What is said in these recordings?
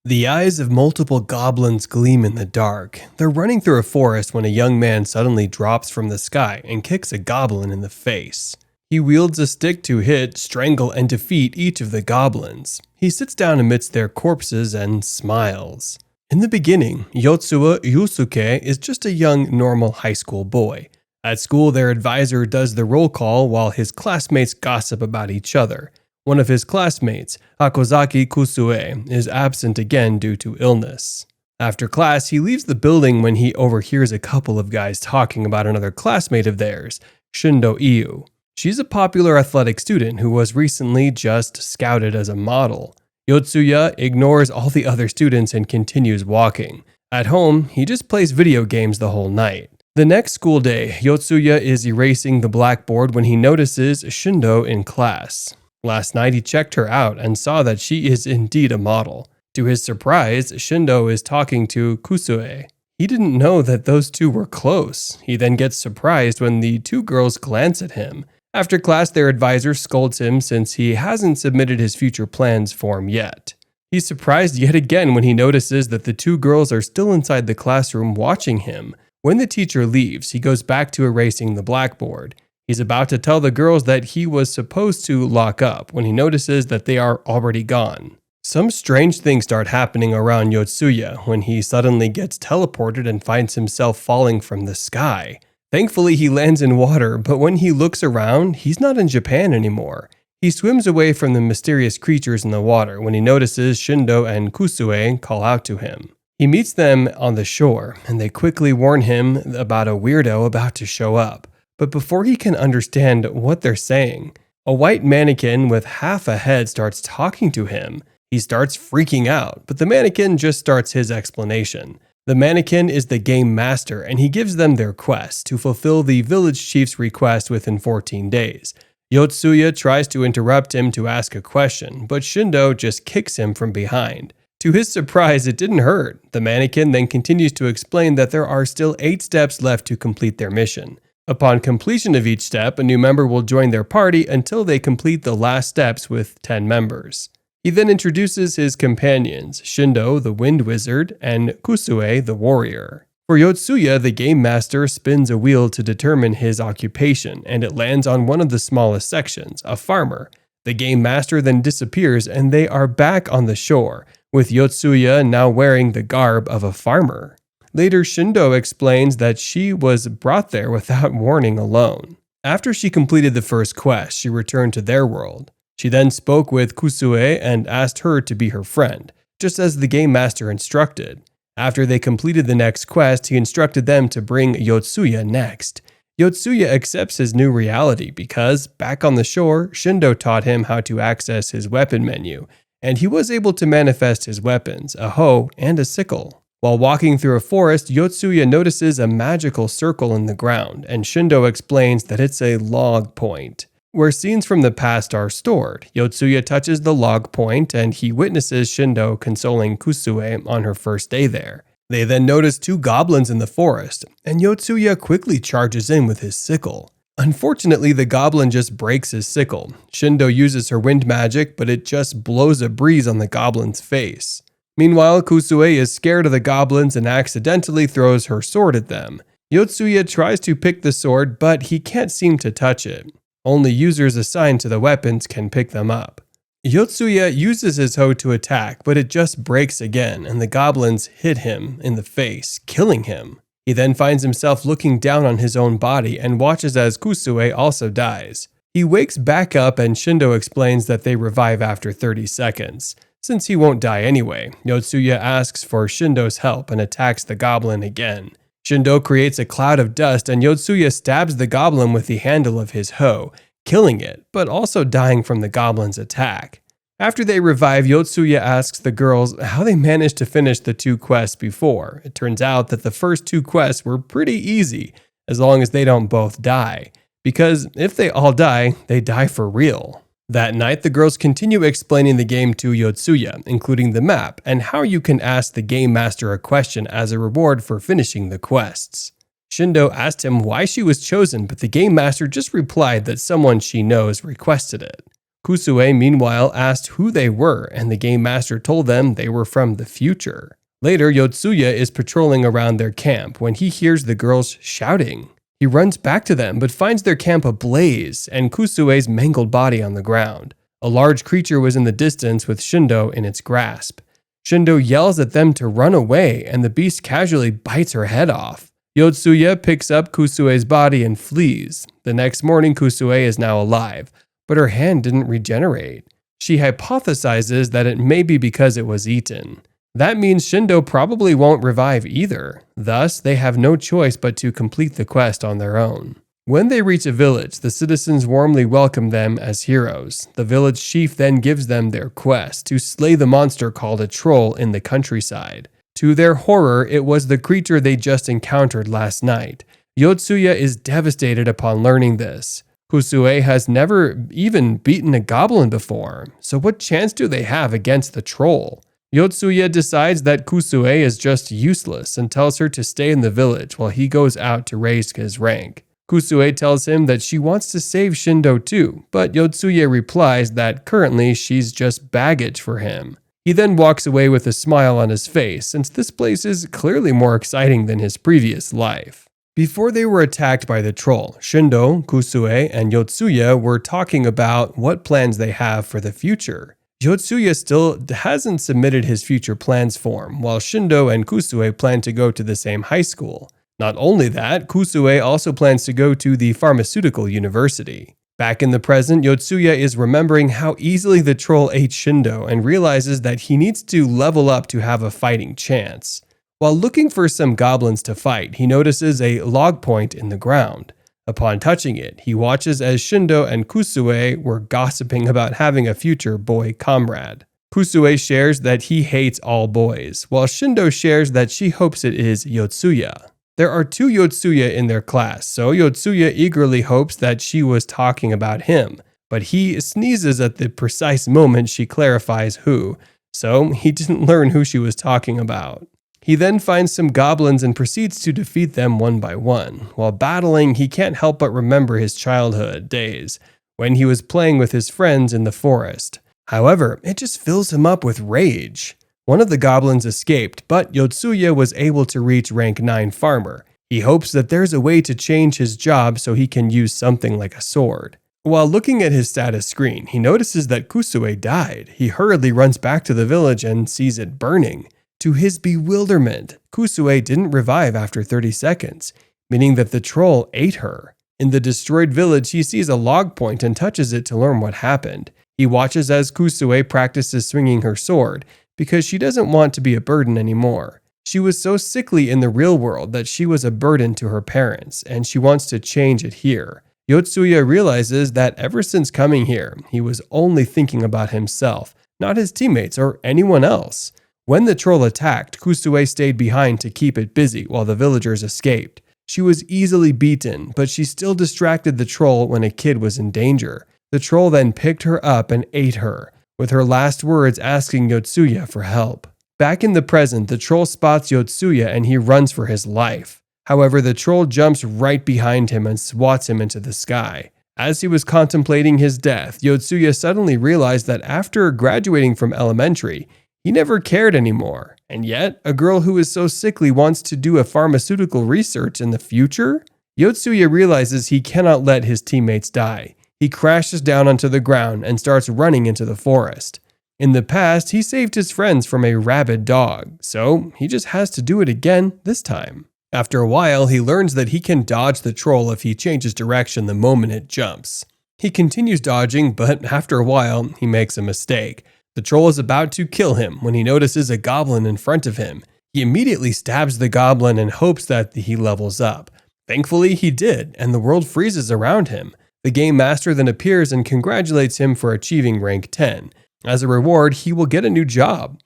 The eyes of multiple goblins gleam in the dark. They're running through a forest when a young man suddenly drops from the sky and kicks a goblin in the face. He wields a stick to hit, strangle, and defeat each of the goblins. He sits down amidst their corpses and smiles. In the beginning, Yotsuya Yusuke is just a young, normal high school boy. At school, their advisor does the roll call while his classmates gossip about each other. One of his classmates, Hakozaki Kusue, is absent again due to illness. After class, he leaves the building when he overhears a couple of guys talking about another classmate of theirs, Shindo Iu. She's a popular athletic student who was recently just scouted as a model. Yotsuya ignores all the other students and continues walking. At home, he just plays video games the whole night. The next school day, Yotsuya is erasing the blackboard when he notices Shindo in class. Last night he checked her out and saw that she is indeed a model. To his surprise, Shindo is talking to Kusue. He didn't know that those two were close. He then gets surprised when the two girls glance at him. After class, their advisor scolds him since he hasn't submitted his future plans form yet. He's surprised yet again when he notices that the two girls are still inside the classroom watching him. When the teacher leaves, he goes back to erasing the blackboard. He's about to tell the girls that he was supposed to lock up when he notices that they are already gone. Some strange things start happening around Yotsuya when he suddenly gets teleported and finds himself falling from the sky. Thankfully, he lands in water, but when he looks around, he's not in Japan anymore. He swims away from the mysterious creatures in the water when he notices Shindo and Kusue call out to him. He meets them on the shore, and they quickly warn him about a weirdo about to show up. But before he can understand what they're saying, a white mannequin with half a head starts talking to him. He starts freaking out, but the mannequin just starts his explanation. The mannequin is the game master, and he gives them their quest to fulfill the village chief's request within 14 days. Yotsuya tries to interrupt him to ask a question, but Shindo just kicks him from behind. To his surprise, it didn't hurt. The mannequin then continues to explain that there are still 8 steps left to complete their mission. Upon completion of each step, a new member will join their party until they complete the last steps with 10 members. He then introduces his companions, Shindo, the Wind Wizard, and Kusue, the Warrior. For Yotsuya, the Game Master spins a wheel to determine his occupation, and it lands on one of the smallest sections, a farmer. The Game Master then disappears, and they are back on the shore, with Yotsuya now wearing the garb of a farmer. Later, Shindo explains that she was brought there without warning alone. After she completed the first quest, she returned to their world. She then spoke with Kusue and asked her to be her friend, just as the Game Master instructed. After they completed the next quest, he instructed them to bring Yotsuya next. Yotsuya accepts his new reality because, back on the shore, Shindo taught him how to access his weapon menu, and he was able to manifest his weapons, a hoe and a sickle. While walking through a forest, Yotsuya notices a magical circle in the ground, and Shindo explains that it's a log point, where scenes from the past are stored. Yotsuya touches the log point, and he witnesses Shindo consoling Kusue on her first day there. They then notice 2 goblins in the forest, and Yotsuya quickly charges in with his sickle. Unfortunately, the goblin just breaks his sickle. Shindo uses her wind magic, but it just blows a breeze on the goblin's face. Meanwhile, Kusue is scared of the goblins and accidentally throws her sword at them. Yotsuya tries to pick the sword, but he can't seem to touch it. Only users assigned to the weapons can pick them up. Yotsuya uses his hoe to attack, but it just breaks again, and the goblins hit him in the face, killing him. He then finds himself looking down on his own body and watches as Kusue also dies. He wakes back up, and Shindo explains that they revive after 30 seconds. Since he won't die anyway, Yotsuya asks for Shindo's help and attacks the goblin again. Shindo creates a cloud of dust, and Yotsuya stabs the goblin with the handle of his hoe, killing it, but also dying from the goblin's attack. After they revive, Yotsuya asks the girls how they managed to finish the 2 quests before. It turns out that the first 2 quests were pretty easy, as long as they don't both die. Because if they all die, they die for real. That night, the girls continue explaining the game to Yotsuya, including the map, and how you can ask the Game Master a question as a reward for finishing the quests. Shindo asked him why she was chosen, but the Game Master just replied that someone she knows requested it. Kusue, meanwhile, asked who they were, and the game master told them they were from the future. Later, Yotsuya is patrolling around their camp when he hears the girls shouting. He runs back to them but finds their camp ablaze and Kusue's mangled body on the ground. A large creature was in the distance with Shindo in its grasp. Shindo yells at them to run away, and the beast casually bites her head off. Yotsuya picks up Kusue's body and flees. The next morning, Kusue is now alive, but her hand didn't regenerate. She hypothesizes that it may be because it was eaten. That means Shindo probably won't revive either. Thus, they have no choice but to complete the quest on their own. When they reach a village, the citizens warmly welcome them as heroes. The village chief then gives them their quest to slay the monster called a troll in the countryside. To their horror, it was the creature they just encountered last night. Yotsuya is devastated upon learning this. Kusue has never even beaten a goblin before, so what chance do they have against the troll? Yotsuya decides that Kusue is just useless and tells her to stay in the village while he goes out to raise his rank. Kusue tells him that she wants to save Shindo too, but Yotsuya replies that currently she's just baggage for him. He then walks away with a smile on his face, since this place is clearly more exciting than his previous life. Before they were attacked by the troll, Shindo, Kusue, and Yotsuya were talking about what plans they have for the future. Yotsuya still hasn't submitted his future plans form, while Shindo and Kusue plan to go to the same high school. Not only that, Kusue also plans to go to the pharmaceutical university. Back in the present, Yotsuya is remembering how easily the troll ate Shindo and realizes that he needs to level up to have a fighting chance. While looking for some goblins to fight, he notices a log point in the ground. Upon touching it, he watches as Shindo and Kusue were gossiping about having a future boy comrade. Kusue shares that he hates all boys, while Shindo shares that she hopes it is Yotsuya. There are two Yotsuya in their class, so Yotsuya eagerly hopes that she was talking about him, but he sneezes at the precise moment she clarifies who, so he didn't learn who she was talking about. He then finds some goblins and proceeds to defeat them one by one. While battling, he can't help but remember his childhood days, when he was playing with his friends in the forest. However, it just fills him up with rage. One of the goblins escaped, but Yotsuya was able to reach rank 9 farmer. He hopes that there's a way to change his job so he can use something like a sword. While looking at his status screen, he notices that Kusue died. He hurriedly runs back to the village and sees it burning. To his bewilderment, Kusue didn't revive after 30 seconds, meaning that the troll ate her. In the destroyed village, he sees a log point and touches it to learn what happened. He watches as Kusue practices swinging her sword, because she doesn't want to be a burden anymore. She was so sickly in the real world that she was a burden to her parents, and she wants to change it here. Yotsuya realizes that ever since coming here, he was only thinking about himself, not his teammates or anyone else. When the troll attacked, Kusue stayed behind to keep it busy while the villagers escaped. She was easily beaten, but she still distracted the troll when a kid was in danger. The troll then picked her up and ate her, with her last words asking Yotsuya for help. Back in the present, the troll spots Yotsuya and he runs for his life. However, the troll jumps right behind him and swats him into the sky. As he was contemplating his death, Yotsuya suddenly realized that after graduating from elementary, he never cared anymore. And yet, a girl who is so sickly wants to do a pharmaceutical research in the future? Yotsuya realizes he cannot let his teammates die. He crashes down onto the ground and starts running into the forest. In the past, he saved his friends from a rabid dog, so he just has to do it again this time. After a while, he learns that he can dodge the troll if he changes direction the moment it jumps. He continues dodging, but after a while, he makes a mistake. The troll is about to kill him when he notices a goblin in front of him. He immediately stabs the goblin and hopes that he levels up. Thankfully, he did, and the world freezes around him. The game master then appears and congratulates him for achieving rank 10. As a reward, he will get a new job.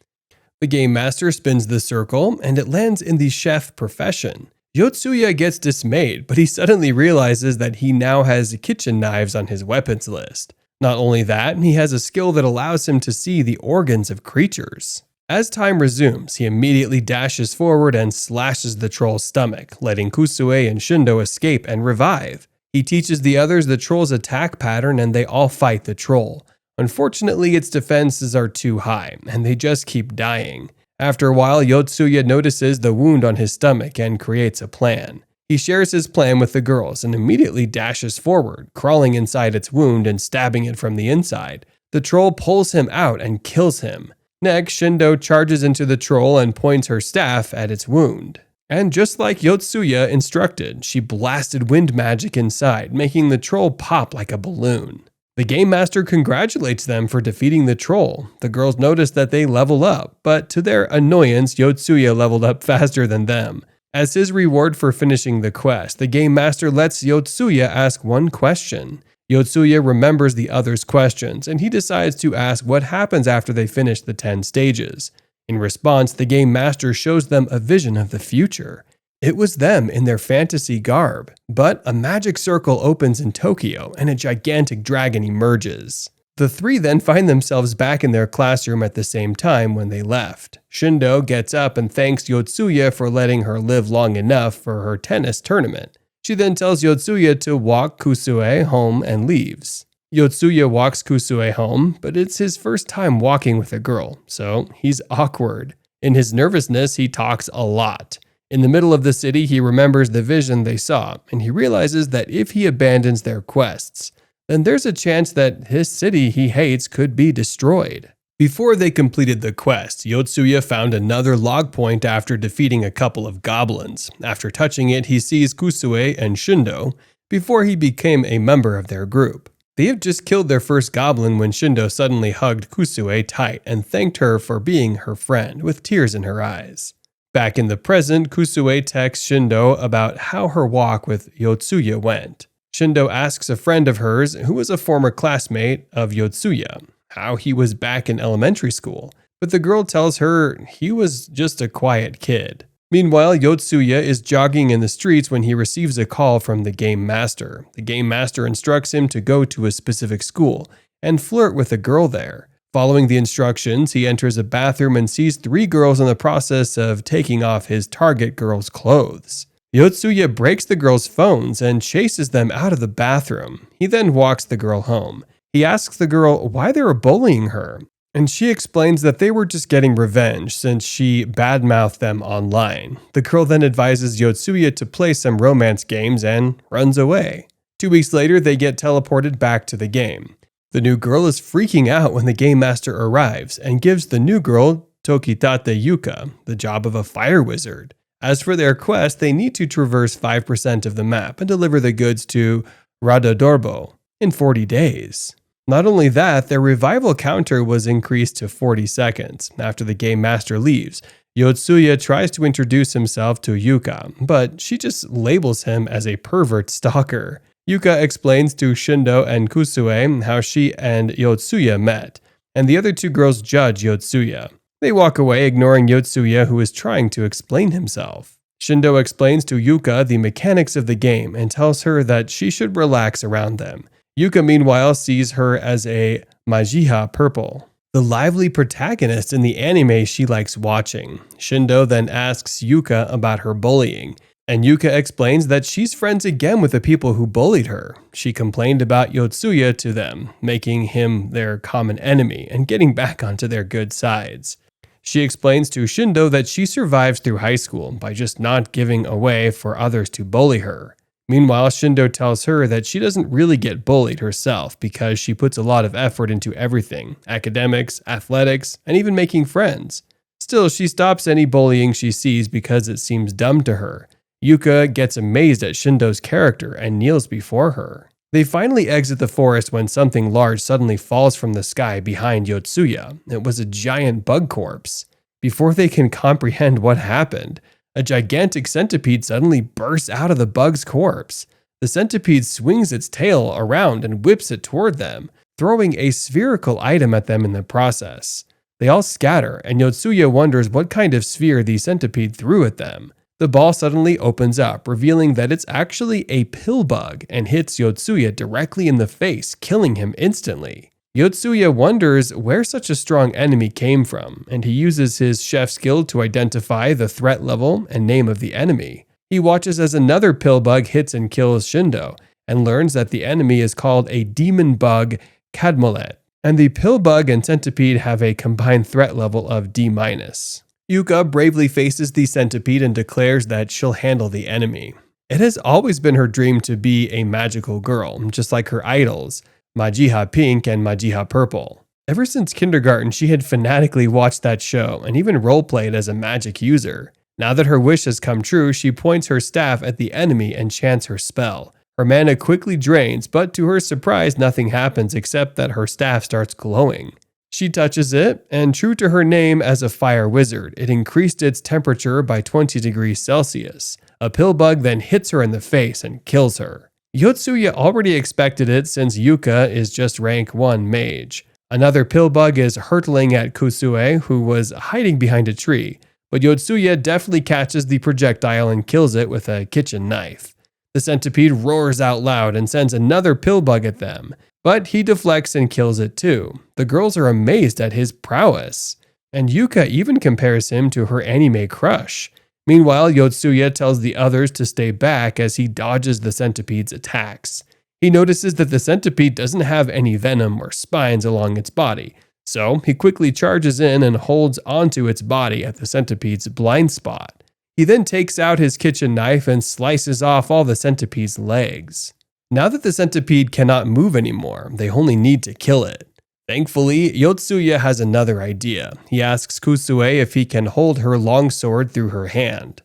The game master spins the circle, and it lands in the chef profession. Yotsuya gets dismayed, but he suddenly realizes that he now has kitchen knives on his weapons list. Not only that, he has a skill that allows him to see the organs of creatures. As time resumes, he immediately dashes forward and slashes the troll's stomach, letting Kusue and Shindo escape and revive. He teaches the others the troll's attack pattern and they all fight the troll. Unfortunately, its defenses are too high, and they just keep dying. After a while, Yotsuya notices the wound on his stomach and creates a plan. He shares his plan with the girls and immediately dashes forward, crawling inside its wound and stabbing it from the inside. The troll pulls him out and kills him. Next, Shindo charges into the troll and points her staff at its wound. And just like Yotsuya instructed, she blasted wind magic inside, making the troll pop like a balloon. The Game Master congratulates them for defeating the troll. The girls notice that they level up, but to their annoyance, Yotsuya leveled up faster than them. As his reward for finishing the quest, the Game Master lets Yotsuya ask one question. Yotsuya remembers the others' questions, and he decides to ask what happens after they finish the 10 stages. In response, the Game Master shows them a vision of the future. It was them in their fantasy garb, but a magic circle opens in Tokyo and a gigantic dragon emerges. The three then find themselves back in their classroom at the same time when they left. Shindo gets up and thanks Yotsuya for letting her live long enough for her tennis tournament. She then tells Yotsuya to walk Kusue home and leaves. Yotsuya walks Kusue home, but it's his first time walking with a girl, so he's awkward. In his nervousness, he talks a lot. In the middle of the city, he remembers the vision they saw, and he realizes that if he abandons their quests, then there's a chance that his city he hates could be destroyed. Before they completed the quest, Yotsuya found another log point after defeating a couple of goblins. After touching it, he sees Kusue and Shindo before he became a member of their group. They have just killed their first goblin when Shindo suddenly hugged Kusue tight and thanked her for being her friend with tears in her eyes. Back in the present, Kusue texts Shindo about how her walk with Yotsuya went. Shindo asks a friend of hers, who was a former classmate of Yotsuya, how he was back in elementary school, but the girl tells her he was just a quiet kid. Meanwhile, Yotsuya is jogging in the streets when he receives a call from the Game Master. The Game Master instructs him to go to a specific school and flirt with a girl there. Following the instructions, he enters a bathroom and sees 3 girls in the process of taking off his target girl's clothes. Yotsuya breaks the girls' phones and chases them out of the bathroom. He then walks the girl home. He asks the girl why they were bullying her, and she explains that they were just getting revenge since she badmouthed them online. The girl then advises Yotsuya to play some romance games and runs away. 2 weeks later, they get teleported back to the game. The new girl is freaking out when the Game Master arrives and gives the new girl, Tokitate Yuka, the job of a fire wizard. As for their quest, they need to traverse 5% of the map and deliver the goods to Radodorbo in 40 days. Not only that, their revival counter was increased to 40 seconds. After the Game Master leaves, Yotsuya tries to introduce himself to Yuka, but she just labels him as a pervert stalker. Yuka explains to Shindo and Kusue how she and Yotsuya met, and the other 2 girls judge Yotsuya. They walk away, ignoring Yotsuya, who is trying to explain himself. Shindo explains to Yuka the mechanics of the game and tells her that she should relax around them. Yuka, meanwhile, sees her as a Majiha Purple, the lively protagonist in the anime she likes watching. Shindo then asks Yuka about her bullying, and Yuka explains that she's friends again with the people who bullied her. She complained about Yotsuya to them, making him their common enemy and getting back onto their good sides. She explains to Shindo that she survives through high school by just not giving away for others to bully her. Meanwhile, Shindo tells her that she doesn't really get bullied herself because she puts a lot of effort into everything: academics, athletics, and even making friends. Still, she stops any bullying she sees because it seems dumb to her. Yuka gets amazed at Shindo's character and kneels before her. They finally exit the forest when something large suddenly falls from the sky behind Yotsuya. It was a giant bug corpse. Before they can comprehend what happened, a gigantic centipede suddenly bursts out of the bug's corpse. The centipede swings its tail around and whips it toward them, throwing a spherical item at them in the process. They all scatter, and Yotsuya wonders what kind of sphere the centipede threw at them. The ball suddenly opens up, revealing that it's actually a pill bug and hits Yotsuya directly in the face, killing him instantly. Yotsuya wonders where such a strong enemy came from, and he uses his chef skill to identify the threat level and name of the enemy. He watches as another pill bug hits and kills Shindo, and learns that the enemy is called a demon bug Cadmolet. and the Pillbug and Centipede have a combined threat level of D-. Yuka bravely faces the Centipede and declares that she'll handle the enemy. It has always been her dream to be a magical girl, just like her idols, Majiha Pink and Majiha Purple. Ever since kindergarten, she had fanatically watched that show and even roleplayed as a magic user. Now that her wish has come true, she points her staff at the enemy and chants her spell. Her mana quickly drains, but to her surprise, nothing happens except that her staff starts glowing. She touches it, and true to her name as a fire wizard, it increased its temperature by 20 degrees Celsius. A Pillbug then hits her in the face and kills her. Yotsuya already expected it since Yuka is just rank 1 mage. Another Pillbug is hurtling at Kusue, who was hiding behind a tree, but Yotsuya deftly catches the projectile and kills it with a kitchen knife. The Centipede roars out loud and sends another Pillbug at them, but he deflects and kills it too. The girls are amazed at his prowess, and Yuka even compares him to her anime crush. Meanwhile, Yotsuya tells the others to stay back as he dodges the Centipede's attacks. He notices that the Centipede doesn't have any venom or spines along its body, so he quickly charges in and holds onto its body at the Centipede's blind spot. He then takes out his kitchen knife and slices off all the Centipede's legs. Now that the Centipede cannot move anymore, they only need to kill it. Thankfully, Yotsuya has another idea. He asks Kusue if he can hold her longsword through her hand.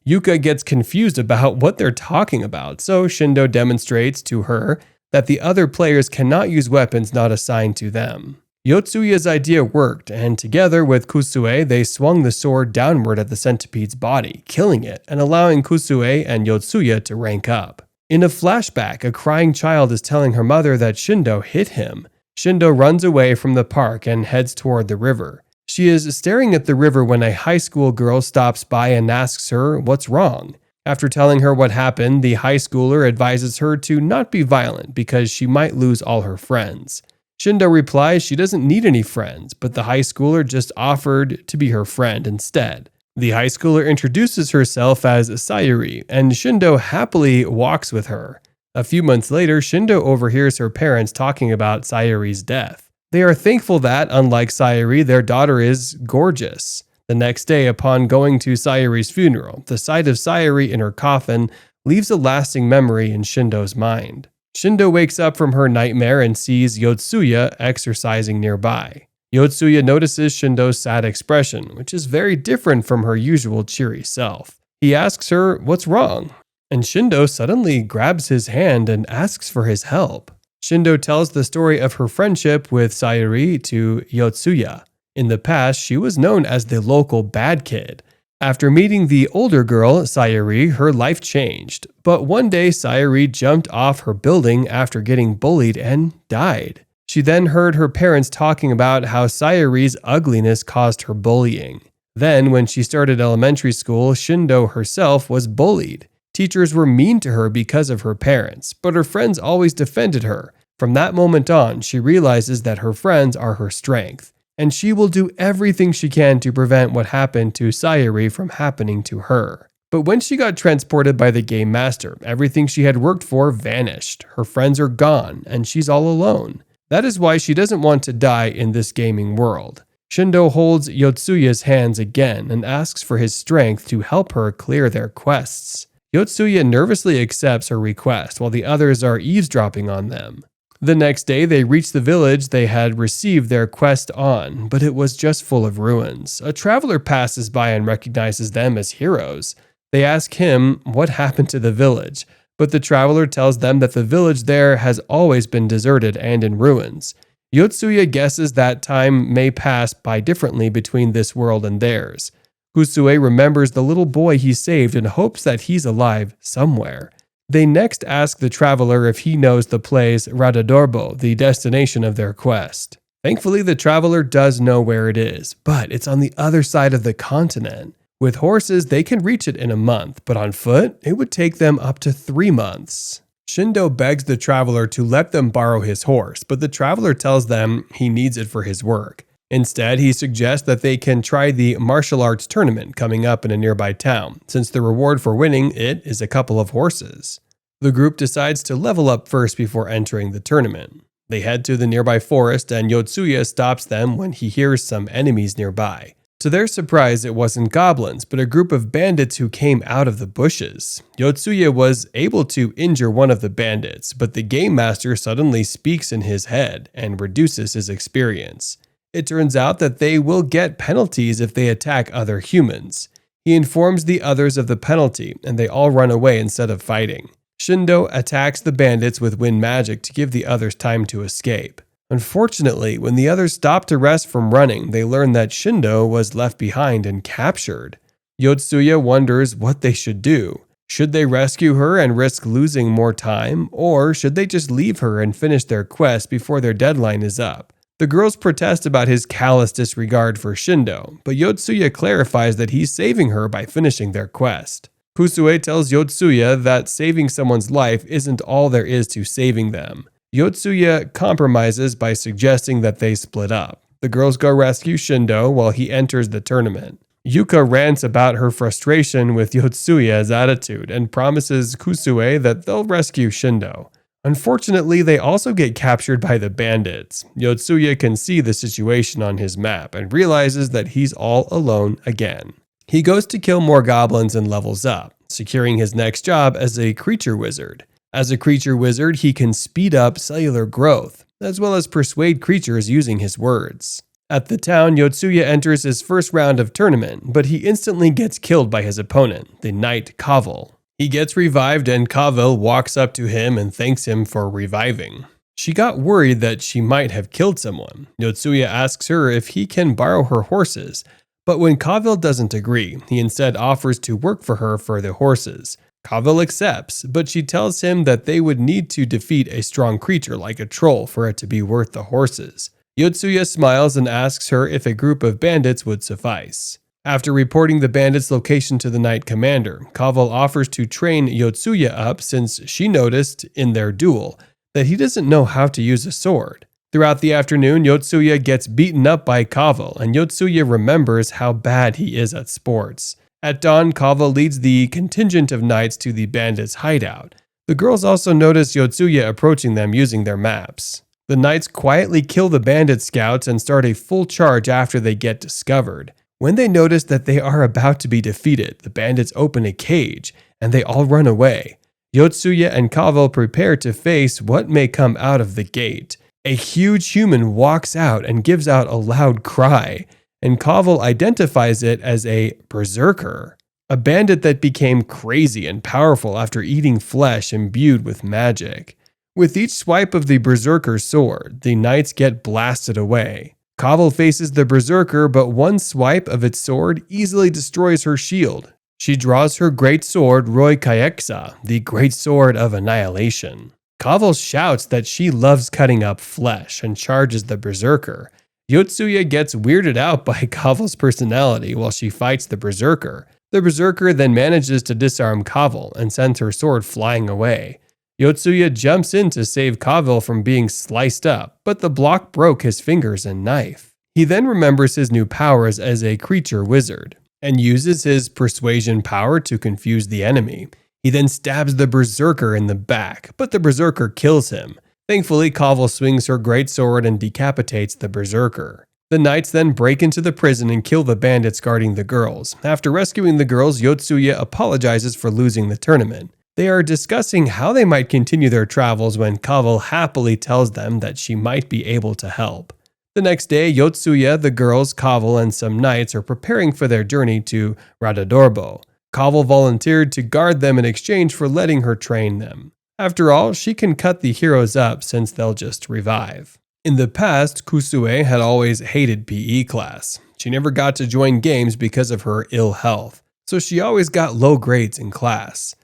Yuka gets confused about what they're talking about, so Shindo demonstrates to her that the other players cannot use weapons not assigned to them. Yotsuya's idea worked, and together with Kusue, they swung the sword downward at the Centipede's body, killing it and allowing Kusue and Yotsuya to rank up. In a flashback, a crying child is telling her mother that Shindo hit him. Shindo runs away from the park and heads toward the river. She is staring at the river when a high school girl stops by and asks her what's wrong. After telling her what happened, the high schooler advises her to not be violent because she might lose all her friends. Shindo replies she doesn't need any friends, but the high schooler just offered to be her friend instead. The high schooler introduces herself as Sayuri, and Shindo happily walks with her. A few months later, Shindo overhears her parents talking about Sayuri's death. They are thankful that, unlike Sayuri, their daughter is gorgeous. The next day, upon going to Sayuri's funeral, the sight of Sayuri in her coffin leaves a lasting memory in Shindo's mind. Shindo wakes up from her nightmare and sees Yotsuya exercising nearby. Yotsuya notices Shindo's sad expression, which is very different from her usual cheery self. He asks her what's wrong, and Shindo suddenly grabs his hand and asks for his help. Shindo tells the story of her friendship with Sayuri to Yotsuya. In the past, she was known as the local bad kid. After meeting the older girl, Sayuri, her life changed. But one day, Sayuri jumped off her building after getting bullied and died. She then heard her parents talking about how Sayuri's ugliness caused her bullying. Then, when she started elementary school, Shindo herself was bullied. Teachers were mean to her because of her parents, but her friends always defended her. From that moment on, she realizes that her friends are her strength, and she will do everything she can to prevent what happened to Sayuri from happening to her. But when she got transported by the game master, everything she had worked for vanished. Her friends are gone, and she's all alone. That is why she doesn't want to die in this gaming world. Shindo holds Yotsuya's hands again and asks for his strength to help her clear their quests. Yotsuya nervously accepts her request while the others are eavesdropping on them. The next day, they reach the village they had received their quest on, but it was just full of ruins. A traveler passes by and recognizes them as heroes. They ask him what happened to the village, but the traveler tells them that the village there has always been deserted and in ruins. Yotsuya guesses that time may pass by differently between this world and theirs. Kusue remembers the little boy he saved and hopes that he's alive somewhere. They next ask the traveler if he knows the place Radadorbo, the destination of their quest. Thankfully, the traveler does know where it is, but it's on the other side of the continent. With horses, they can reach it in a month, but on foot, it would take them up to 3 months. Shindo begs the traveler to let them borrow his horse, but the traveler tells them he needs it for his work. Instead, he suggests that they can try the martial arts tournament coming up in a nearby town, since the reward for winning it is a couple of horses. The group decides to level up first before entering the tournament. They head to the nearby forest and Yotsuya stops them when he hears some enemies nearby. To their surprise, it wasn't goblins, but a group of bandits who came out of the bushes. Yotsuya was able to injure one of the bandits, but the game master suddenly speaks in his head and reduces his experience. It turns out that they will get penalties if they attack other humans. He informs the others of the penalty, and they all run away instead of fighting. Shindo attacks the bandits with wind magic to give the others time to escape. Unfortunately, when the others stop to rest from running, they learn that Shindo was left behind and captured. Yotsuya wonders what they should do. Should they rescue her and risk losing more time, or should they just leave her and finish their quest before their deadline is up? The girls protest about his callous disregard for Shindo, but Yotsuya clarifies that he's saving her by finishing their quest. Kusue tells Yotsuya that saving someone's life isn't all there is to saving them. Yotsuya compromises by suggesting that they split up. The girls go rescue Shindo while he enters the tournament. Yuka rants about her frustration with Yotsuya's attitude and promises Kusue that they'll rescue Shindo. Unfortunately, they also get captured by the bandits. Yotsuya can see the situation on his map and realizes that he's all alone again. He goes to kill more goblins and levels up, securing his next job as a creature wizard. As a creature wizard, he can speed up cellular growth, as well as persuade creatures using his words. At the town, Yotsuya enters his first round of tournament, but he instantly gets killed by his opponent, the knight Kavel. He gets revived and Kavel walks up to him and thanks him for reviving. She got worried that she might have killed someone. Yotsuya asks her if he can borrow her horses, but when Kavel doesn't agree, he instead offers to work for her for the horses. Kavel accepts, but she tells him that they would need to defeat a strong creature like a troll for it to be worth the horses. Yotsuya smiles and asks her if a group of bandits would suffice. After reporting the bandits' location to the knight commander, Kavel offers to train Yotsuya up since she noticed in their duel that he doesn't know how to use a sword. Throughout the afternoon, Yotsuya gets beaten up by Kavel, and Yotsuya remembers how bad he is at sports. At dawn, Kavel leads the contingent of knights to the bandits' hideout. The girls also notice Yotsuya approaching them using their maps. The knights quietly kill the bandit scouts and start a full charge after they get discovered. When they notice that they are about to be defeated, the bandits open a cage, and they all run away. Yotsuya and Kavel prepare to face what may come out of the gate. A huge human walks out and gives out a loud cry, and Kavel identifies it as a berserker, a bandit that became crazy and powerful after eating flesh imbued with magic. With each swipe of the berserker's sword, the knights get blasted away. Kavel faces the berserker, but one swipe of its sword easily destroys her shield. She draws her great sword, Roy Kayeksa, the great sword of annihilation. Kavel shouts that she loves cutting up flesh and charges the berserker. Yotsuya gets weirded out by Kavel's personality while she fights the berserker. The berserker then manages to disarm Kavel and sends her sword flying away. Yotsuya jumps in to save Kavel from being sliced up, but the block broke his fingers and knife. He then remembers his new powers as a creature wizard and uses his persuasion power to confuse the enemy. He then stabs the berserker in the back, but the berserker kills him. Thankfully, Kavel swings her great sword and decapitates the berserker. The knights then break into the prison and kill the bandits guarding the girls. After rescuing the girls, Yotsuya apologizes for losing the tournament. They are discussing how they might continue their travels when Kavel happily tells them that she might be able to help. The next day, Yotsuya, the girls, Kavel, and some knights are preparing for their journey to Radadorbo. Kavel volunteered to guard them in exchange for letting her train them. After all, she can cut the heroes up since they'll just revive. In the past, Kusue had always hated PE class. She never got to join games because of her ill health, so she always got low grades in class.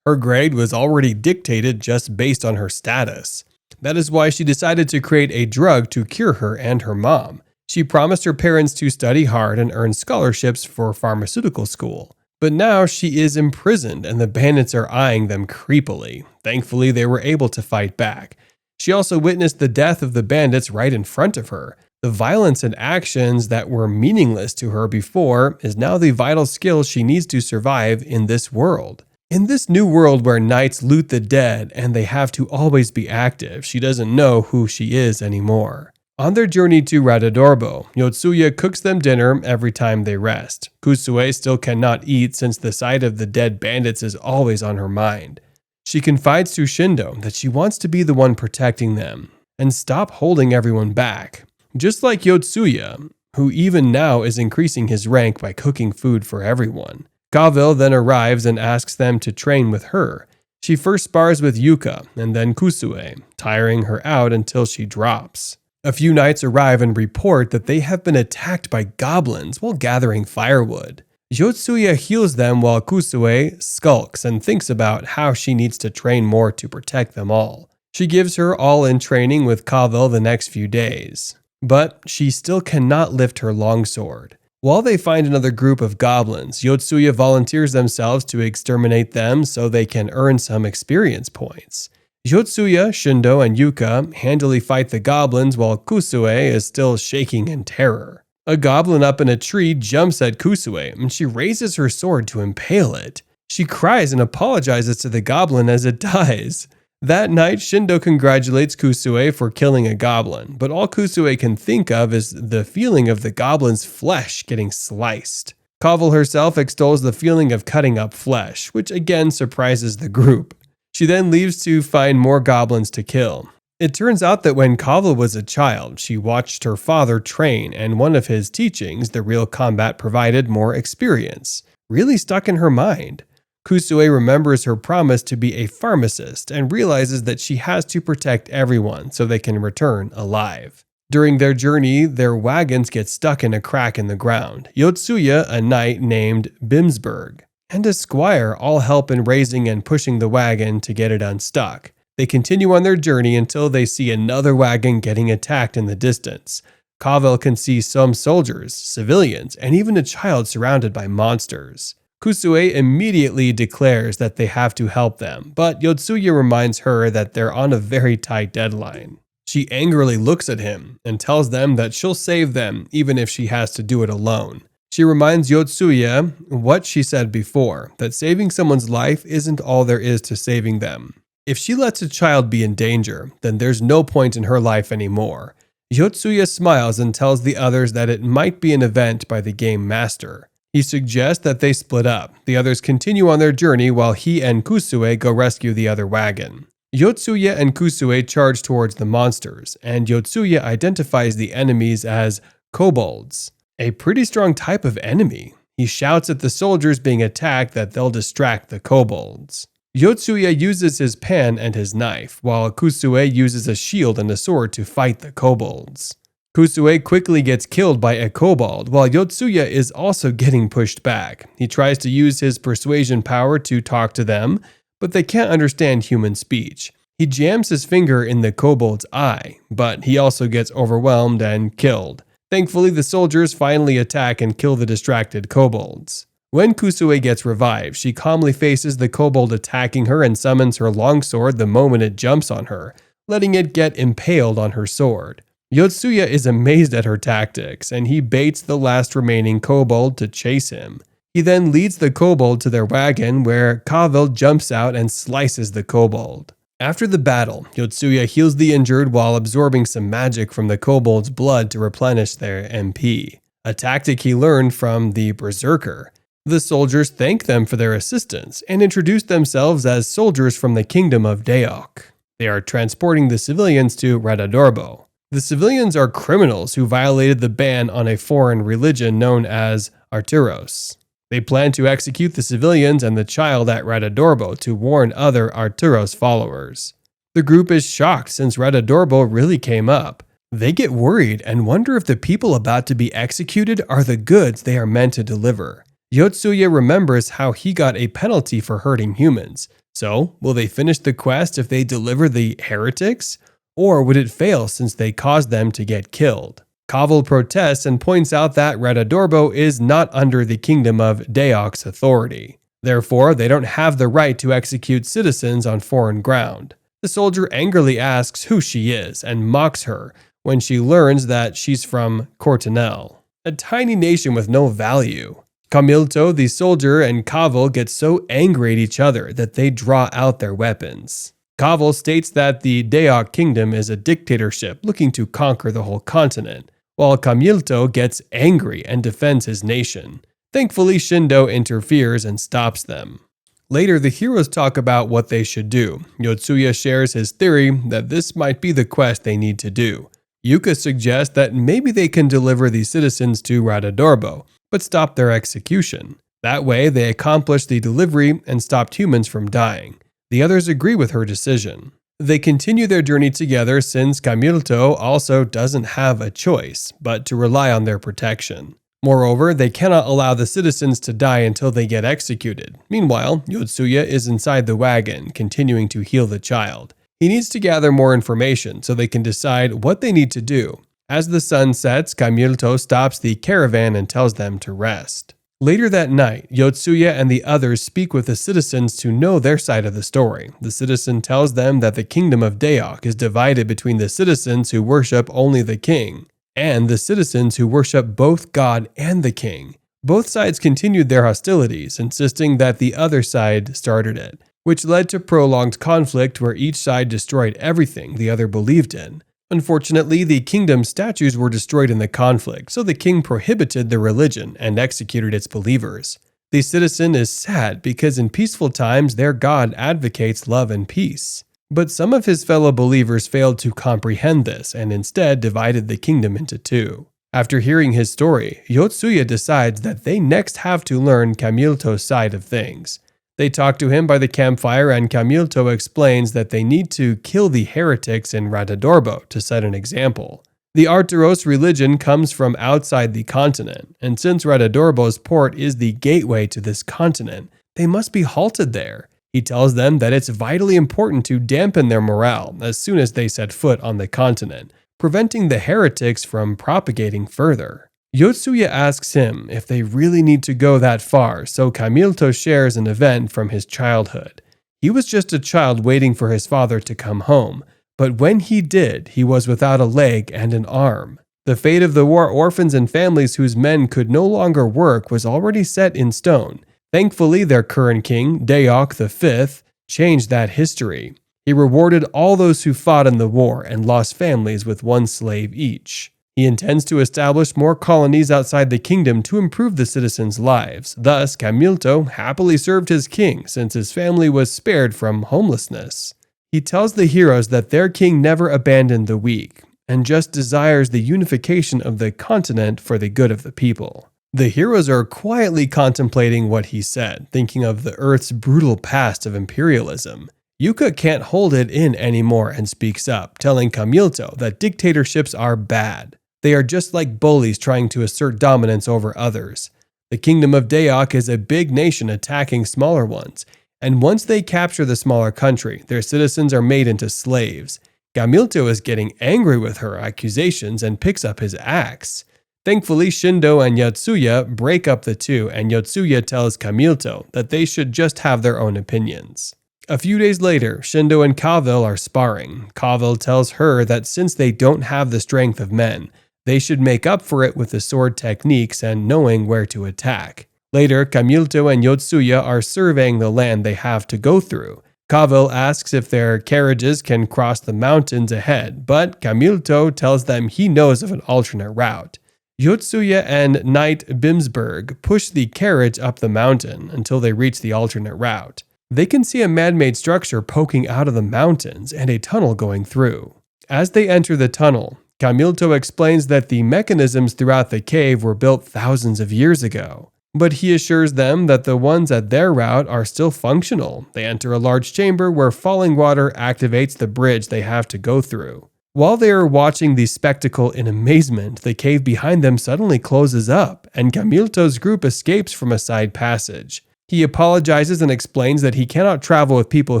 Her grade was already dictated just based on her status. That is why she decided to create a drug to cure her and her mom. She promised her parents to study hard and earn scholarships for pharmaceutical school. But now she is imprisoned and the bandits are eyeing them creepily. Thankfully, they were able to fight back. She also witnessed the death of the bandits right in front of her. The violence and actions that were meaningless to her before is now the vital skill she needs to survive in this world. In this new world where knights loot the dead and they have to always be active, she doesn't know who she is anymore. On their journey to Radadorbo, Yotsuya cooks them dinner every time they rest. Kusue still cannot eat since the sight of the dead bandits is always on her mind. She confides to Shindo that she wants to be the one protecting them and stop holding everyone back. Just like Yotsuya, who even now is increasing his rank by cooking food for everyone. Kavil then arrives and asks them to train with her. She first spars with Yuka and then Kusue, tiring her out until she drops. A few knights arrive and report that they have been attacked by goblins while gathering firewood. Yotsuya heals them while Kusue skulks and thinks about how she needs to train more to protect them all. She gives her all-in training with Kavil the next few days, but she still cannot lift her longsword. While they find another group of goblins, Yotsuya volunteers themselves to exterminate them so they can earn some experience points. Yotsuya, Shindo, and Yuka handily fight the goblins while Kusue is still shaking in terror. A goblin up in a tree jumps at Kusue and she raises her sword to impale it. She cries and apologizes to the goblin as it dies. That night, Shindo congratulates Kusue for killing a goblin, but all Kusue can think of is the feeling of the goblin's flesh getting sliced. Kavil herself extols the feeling of cutting up flesh, which again surprises the group. She then leaves to find more goblins to kill. It turns out that when Kavil was a child, she watched her father train, and one of his teachings, the real combat provided more experience, really stuck in her mind. Kusue remembers her promise to be a pharmacist and realizes that she has to protect everyone so they can return alive. During their journey, their wagons get stuck in a crack in the ground. Yotsuya, a knight named Bimsberg, and a squire all help in raising and pushing the wagon to get it unstuck. They continue on their journey until they see another wagon getting attacked in the distance. Kavil can see some soldiers, civilians, and even a child surrounded by monsters. Kusue immediately declares that they have to help them, but Yotsuya reminds her that they're on a very tight deadline. She angrily looks at him and tells them that she'll save them even if she has to do it alone. She reminds Yotsuya what she said before, that saving someone's life isn't all there is to saving them. If she lets a child be in danger, then there's no point in her life anymore. Yotsuya smiles and tells the others that it might be an event by the game master. He suggests that they split up. The others continue on their journey while he and Kusue go rescue the other wagon. Yotsuya and Kusue charge towards the monsters, and Yotsuya identifies the enemies as kobolds, a pretty strong type of enemy. He shouts at the soldiers being attacked that they'll distract the kobolds. Yotsuya uses his pan and his knife, while Kusue uses a shield and a sword to fight the kobolds. Kusue quickly gets killed by a kobold, while Yotsuya is also getting pushed back. He tries to use his persuasion power to talk to them, but they can't understand human speech. He jams his finger in the kobold's eye, but he also gets overwhelmed and killed. Thankfully, the soldiers finally attack and kill the distracted kobolds. When Kusue gets revived, she calmly faces the kobold attacking her and summons her longsword the moment it jumps on her, letting it get impaled on her sword. Yotsuya is amazed at her tactics, and he baits the last remaining kobold to chase him. He then leads the kobold to their wagon, where Kavil jumps out and slices the kobold. After the battle, Yotsuya heals the injured while absorbing some magic from the kobold's blood to replenish their MP, a tactic he learned from the Berserker. The soldiers thank them for their assistance and introduce themselves as soldiers from the kingdom of Daok. They are transporting the civilians to Radadorbo. The civilians are criminals who violated the ban on a foreign religion known as Arturos. They plan to execute the civilians and the child at Radadorbo to warn other Arturos followers. The group is shocked since Radadorbo really came up. They get worried and wonder if the people about to be executed are the goods they are meant to deliver. Yotsuya remembers how he got a penalty for hurting humans. So, will they finish the quest if they deliver the heretics? Or would it fail since they caused them to get killed? Kavil protests and points out that Radadorbo is not under the kingdom of Daok's authority. Therefore, they don't have the right to execute citizens on foreign ground. The soldier angrily asks who she is and mocks her when she learns that she's from Cortinel, a tiny nation with no value. Camilto, the soldier, and Kavel get so angry at each other that they draw out their weapons. Kavel states that the Dayak kingdom is a dictatorship looking to conquer the whole continent, while Camilto gets angry and defends his nation. Thankfully, Shindo interferes and stops them. Later, the heroes talk about what they should do. Yotsuya shares his theory that this might be the quest they need to do. Yuka suggests that maybe they can deliver the citizens to Radadorbo, but stop their execution. That way, they accomplish the delivery and stopped humans from dying. The others agree with her decision. They continue their journey together since Camilto also doesn't have a choice but to rely on their protection. Moreover, they cannot allow the citizens to die until they get executed. Meanwhile, Yotsuya is inside the wagon, continuing to heal the child. He needs to gather more information so they can decide what they need to do. As the sun sets, Camilto stops the caravan and tells them to rest. Later that night, Yotsuya and the others speak with the citizens to know their side of the story. The citizen tells them that the kingdom of Dayak is divided between the citizens who worship only the king and the citizens who worship both God and the king. Both sides continued their hostilities, insisting that the other side started it, which led to prolonged conflict where each side destroyed everything the other believed in. Unfortunately, the kingdom's statues were destroyed in the conflict, so the king prohibited the religion and executed its believers. The citizen is sad because in peaceful times their God advocates love and peace. But some of his fellow believers failed to comprehend this and instead divided the kingdom into two. After hearing his story, Yotsuya decides that they next have to learn Camilto's side of things. They talk to him by the campfire and Camilto explains that they need to kill the heretics in Radadorbo to set an example. The Arturos religion comes from outside the continent, and since Radadorbo's port is the gateway to this continent, they must be halted there. He tells them that it's vitally important to dampen their morale as soon as they set foot on the continent, preventing the heretics from propagating further. Yotsuya asks him if they really need to go that far, so Camilto shares an event from his childhood. He was just a child waiting for his father to come home, but when he did, he was without a leg and an arm. The fate of the war orphans and families whose men could no longer work was already set in stone. Thankfully, their current king, Dayak V, changed that history. He rewarded all those who fought in the war and lost families with one slave each. He intends to establish more colonies outside the kingdom to improve the citizens' lives. Thus, Camilto happily served his king since his family was spared from homelessness. He tells the heroes that their king never abandoned the weak and just desires the unification of the continent for the good of the people. The heroes are quietly contemplating what he said, thinking of the Earth's brutal past of imperialism. Yuka can't hold it in anymore and speaks up, telling Camilto that dictatorships are bad. They are just like bullies trying to assert dominance over others. The kingdom of Dayak is a big nation attacking smaller ones, and once they capture the smaller country, their citizens are made into slaves. Camilto is getting angry with her accusations and picks up his axe. Thankfully, Shindo and Yotsuya break up the two, and Yotsuya tells Camilto that they should just have their own opinions. A few days later, Shindo and Kavel are sparring. Kavel tells her that since they don't have the strength of men, they should make up for it with the sword techniques and knowing where to attack. Later, Camilto and Yotsuya are surveying the land they have to go through. Kavel asks if their carriages can cross the mountains ahead, but Camilto tells them he knows of an alternate route. Yotsuya and Knight Bimsberg push the carriage up the mountain until they reach the alternate route. They can see a man-made structure poking out of the mountains and a tunnel going through. As they enter the tunnel, Camilto explains that the mechanisms throughout the cave were built thousands of years ago, but he assures them that the ones at their route are still functional. They enter a large chamber where falling water activates the bridge they have to go through. While they are watching the spectacle in amazement, the cave behind them suddenly closes up, and Camilto's group escapes from a side passage. He apologizes and explains that he cannot travel with people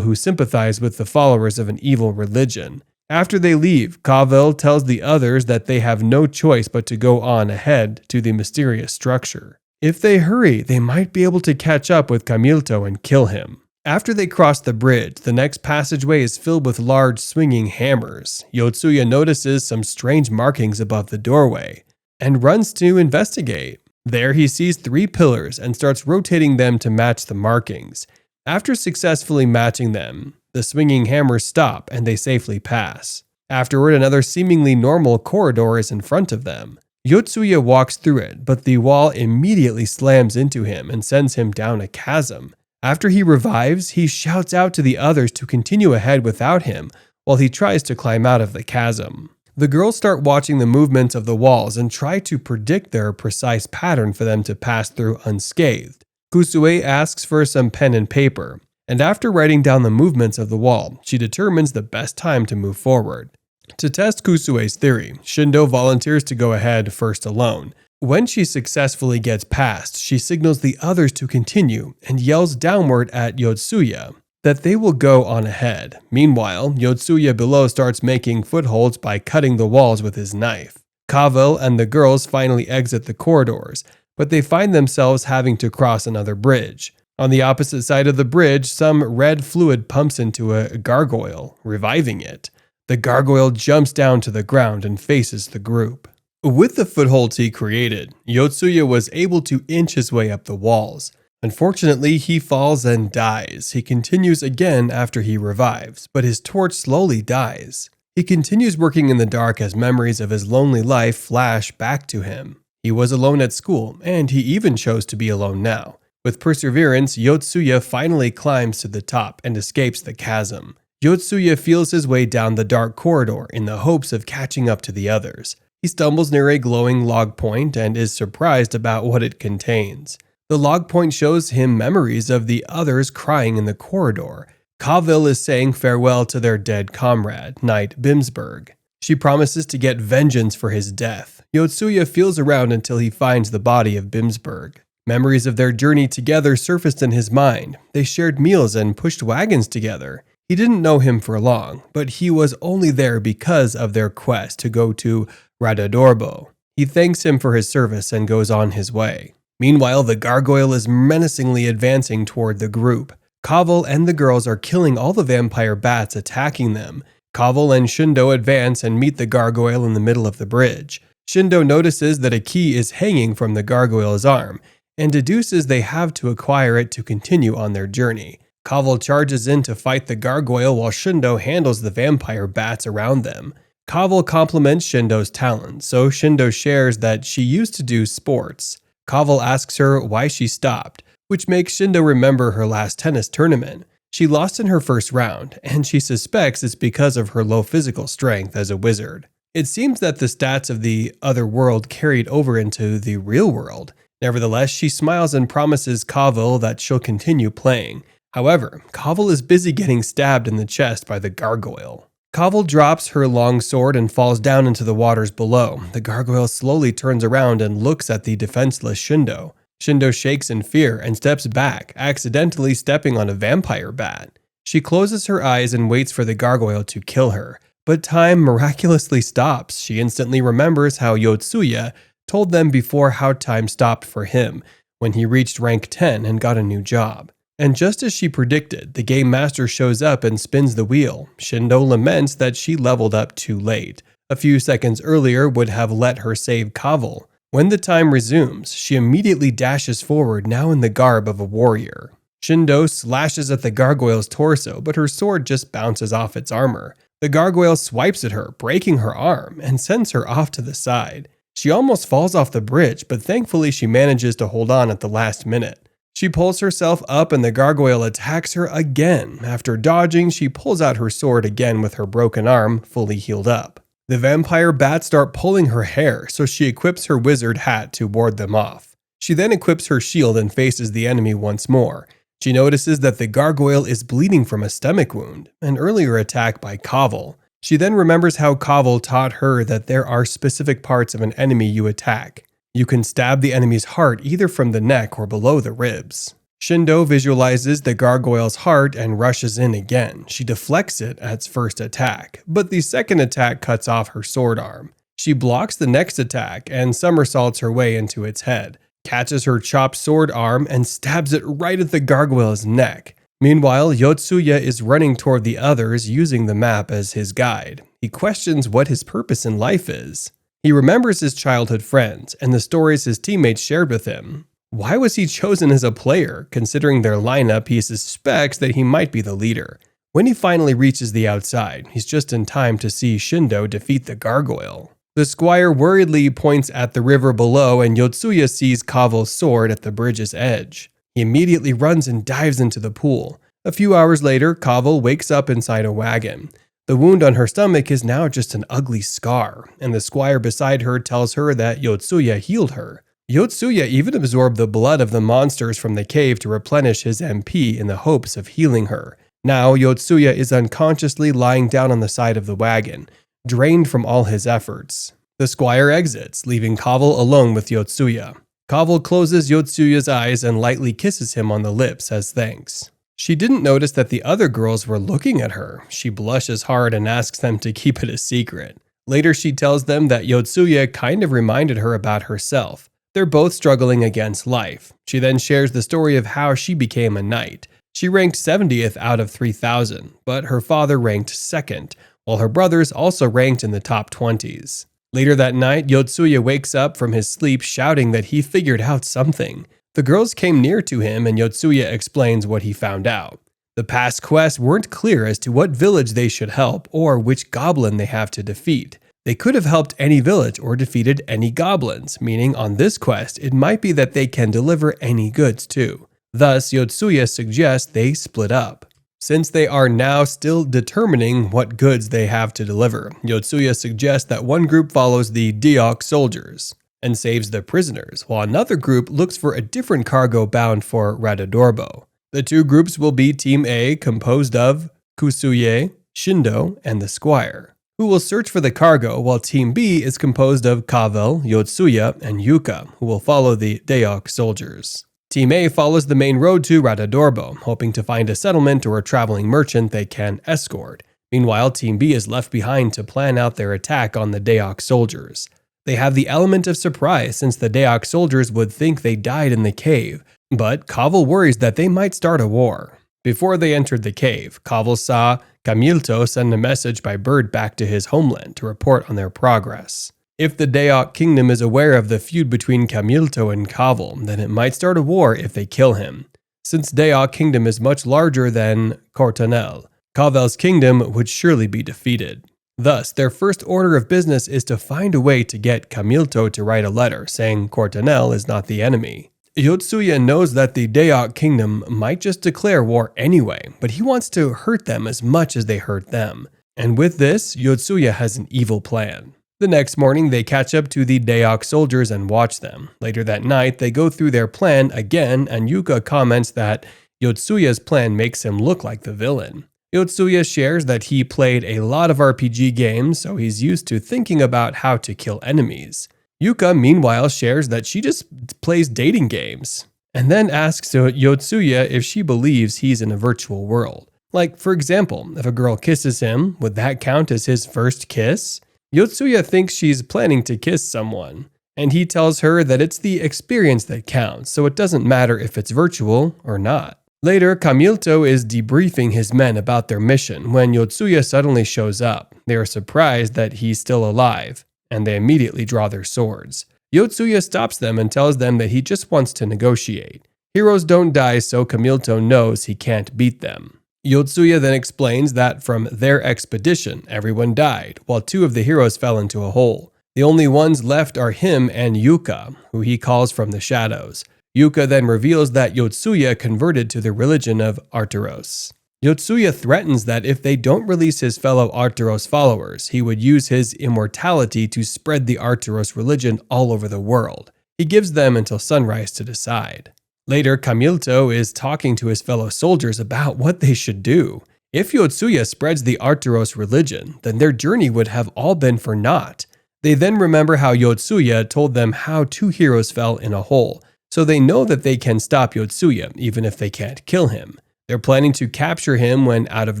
who sympathize with the followers of an evil religion. After they leave, Kavel tells the others that they have no choice but to go on ahead to the mysterious structure. If they hurry, they might be able to catch up with Camilto and kill him. After they cross the bridge, the next passageway is filled with large swinging hammers. Yotsuya notices some strange markings above the doorway and runs to investigate. There he sees 3 pillars and starts rotating them to match the markings. After successfully matching them, the swinging hammers stop and they safely pass. Afterward, another seemingly normal corridor is in front of them. Yotsuya walks through it, but the wall immediately slams into him and sends him down a chasm. After he revives, he shouts out to the others to continue ahead without him while he tries to climb out of the chasm. The girls start watching the movements of the walls and try to predict their precise pattern for them to pass through unscathed. Kusue asks for some pen and paper, and after writing down the movements of the wall, she determines the best time to move forward. To test Kusue's theory, Shindo volunteers to go ahead first alone. When she successfully gets past, she signals the others to continue and yells downward at Yotsuya that they will go on ahead. Meanwhile, Yotsuya below starts making footholds by cutting the walls with his knife. Kavel and the girls finally exit the corridors, but they find themselves having to cross another bridge. On the opposite side of the bridge, some red fluid pumps into a gargoyle, reviving it. The gargoyle jumps down to the ground and faces the group. With the footholds he created, Yotsuya was able to inch his way up the walls. Unfortunately, he falls and dies. He continues again after he revives, but his torch slowly dies. He continues working in the dark as memories of his lonely life flash back to him. He was alone at school, and he even chose to be alone now. With perseverance, Yotsuya finally climbs to the top and escapes the chasm. Yotsuya feels his way down the dark corridor in the hopes of catching up to the others. He stumbles near a glowing log point and is surprised about what it contains. The log point shows him memories of the others crying in the corridor. Kavel is saying farewell to their dead comrade, Knight Bimsberg. She promises to get vengeance for his death. Yotsuya feels around until he finds the body of Bimsberg. Memories of their journey together surfaced in his mind. They shared meals and pushed wagons together. He didn't know him for long, but he was only there because of their quest to go to Radadorbo. He thanks him for his service and goes on his way. Meanwhile, the gargoyle is menacingly advancing toward the group. Kavel and the girls are killing all the vampire bats attacking them. Kavel and Shindo advance and meet the gargoyle in the middle of the bridge. Shindo notices that a key is hanging from the gargoyle's arm and deduces they have to acquire it to continue on their journey. Kavel charges in to fight the gargoyle while Shindo handles the vampire bats around them. Kavel compliments Shindo's talent, so Shindo shares that she used to do sports. Kavel asks her why she stopped, which makes Shindo remember her last tennis tournament. She lost in her first round, and she suspects it's because of her low physical strength as a wizard. It seems that the stats of the other world carried over into the real world. Nevertheless, she smiles and promises Kavel that she'll continue playing. However, Kavel is busy getting stabbed in the chest by the gargoyle. Kavel drops her long sword and falls down into the waters below. The gargoyle slowly turns around and looks at the defenseless Shindo. Shindo shakes in fear and steps back, accidentally stepping on a vampire bat. She closes her eyes and waits for the gargoyle to kill her. But time miraculously stops. She instantly remembers how Yotsuya told them before how time stopped for him when he reached rank 10 and got a new job. And just as she predicted, the game master shows up and spins the wheel. Shindo laments that she leveled up too late. A few seconds earlier would have let her save Kavel. When the time resumes, she immediately dashes forward, now in the garb of a warrior. Shindo slashes at the gargoyle's torso, but her sword just bounces off its armor. The gargoyle swipes at her, breaking her arm, and sends her off to the side. She almost falls off the bridge, but thankfully she manages to hold on at the last minute. She pulls herself up and the gargoyle attacks her again. After dodging, she pulls out her sword again with her broken arm fully healed up. The vampire bats start pulling her hair, so she equips her wizard hat to ward them off. She then equips her shield and faces the enemy once more. She notices that the gargoyle is bleeding from a stomach wound, an earlier attack by Kavel. She then remembers how Kavel taught her that there are specific parts of an enemy you attack. You can stab the enemy's heart either from the neck or below the ribs. Shindo visualizes the gargoyle's heart and rushes in again. She deflects it at its first attack, but the second attack cuts off her sword arm. She blocks the next attack and somersaults her way into its head, catches her chopped sword arm and stabs it right at the gargoyle's neck. Meanwhile, Yotsuya is running toward the others using the map as his guide. He questions what his purpose in life is. He remembers his childhood friends and the stories his teammates shared with him. Why was he chosen as a player? Considering their lineup, he suspects that he might be the leader. When he finally reaches the outside, he's just in time to see Shindo defeat the gargoyle. The squire worriedly points at the river below, and Yotsuya sees Kaval's sword at the bridge's edge. He immediately runs and dives into the pool. A few hours later, Kaval wakes up inside a wagon. The wound on her stomach is now just an ugly scar, and the squire beside her tells her that Yotsuya healed her. Yotsuya even absorbed the blood of the monsters from the cave to replenish his MP in the hopes of healing her. Now, Yotsuya is unconsciously lying down on the side of the wagon, drained from all his efforts. The squire exits, leaving Kaval alone with Yotsuya. Kaval closes Yotsuya's eyes and lightly kisses him on the lips as thanks. She didn't notice that the other girls were looking at her. She blushes hard and asks them to keep it a secret. Later, she tells them that Yotsuya kind of reminded her about herself. They're both struggling against life. She then shares the story of how she became a knight. She ranked 70th out of 3,000, but her father ranked 2nd, while her brothers also ranked in the top 20s. Later that night, Yotsuya wakes up from his sleep shouting that he figured out something. The girls came near to him and Yotsuya explains what he found out. The past quests weren't clear as to what village they should help or which goblin they have to defeat. They could have helped any village or defeated any goblins, meaning on this quest it might be that they can deliver any goods too. Thus, Yotsuya suggests they split up. Since they are now still determining what goods they have to deliver, Yotsuya suggests that one group follows the Deok soldiers and saves the prisoners, while another group looks for a different cargo bound for Radadorbo. The two groups will be Team A, composed of Kusuye, Shindo, and the Squire, who will search for the cargo, while Team B is composed of Kaval, Yotsuya, and Yuka, who will follow the Deok soldiers. Team A follows the main road to Radadorbo, hoping to find a settlement or a traveling merchant they can escort. Meanwhile, Team B is left behind to plan out their attack on the Deok soldiers. They have the element of surprise since the Deok soldiers would think they died in the cave, but Kaval worries that they might start a war. Before they entered the cave, Kaval saw Camilto send a message by bird back to his homeland to report on their progress. If the Deok kingdom is aware of the feud between Camilto and Kaval, then it might start a war if they kill him. Since Deok kingdom is much larger than Cortanel, Kaval's kingdom would surely be defeated. Thus, their first order of business is to find a way to get Camilto to write a letter saying Cortanel is not the enemy. Yotsuya knows that the Deok kingdom might just declare war anyway, but he wants to hurt them as much as they hurt them. And with this, Yotsuya has an evil plan. The next morning, they catch up to the Deok soldiers and watch them. Later that night, they go through their plan again, and Yuka comments that Yotsuya's plan makes him look like the villain. Yotsuya shares that he played a lot of RPG games, so he's used to thinking about how to kill enemies. Yuka, meanwhile, shares that she just plays dating games, and then asks Yotsuya if she believes he's in a virtual world. Like, for example, if a girl kisses him, would that count as his first kiss? Yotsuya thinks she's planning to kiss someone, and he tells her that it's the experience that counts, so it doesn't matter if it's virtual or not. Later, Camilto is debriefing his men about their mission when Yotsuya suddenly shows up. They are surprised that he's still alive, and they immediately draw their swords. Yotsuya stops them and tells them that he just wants to negotiate. Heroes don't die, so Camilto knows he can't beat them. Yotsuya then explains that from their expedition, everyone died, while 2 of the heroes fell into a hole. The only ones left are him and Yuka, who he calls from the shadows. Yuka then reveals that Yotsuya converted to the religion of Arturos. Yotsuya threatens that if they don't release his fellow Arturos followers, he would use his immortality to spread the Arturos religion all over the world. He gives them until sunrise to decide. Later, Camilto is talking to his fellow soldiers about what they should do. If Yotsuya spreads the Arturos religion, then their journey would have all been for naught. They then remember how Yotsuya told them how 2 heroes fell in a hole, so they know that they can stop Yotsuya even if they can't kill him. They're planning to capture him when, out of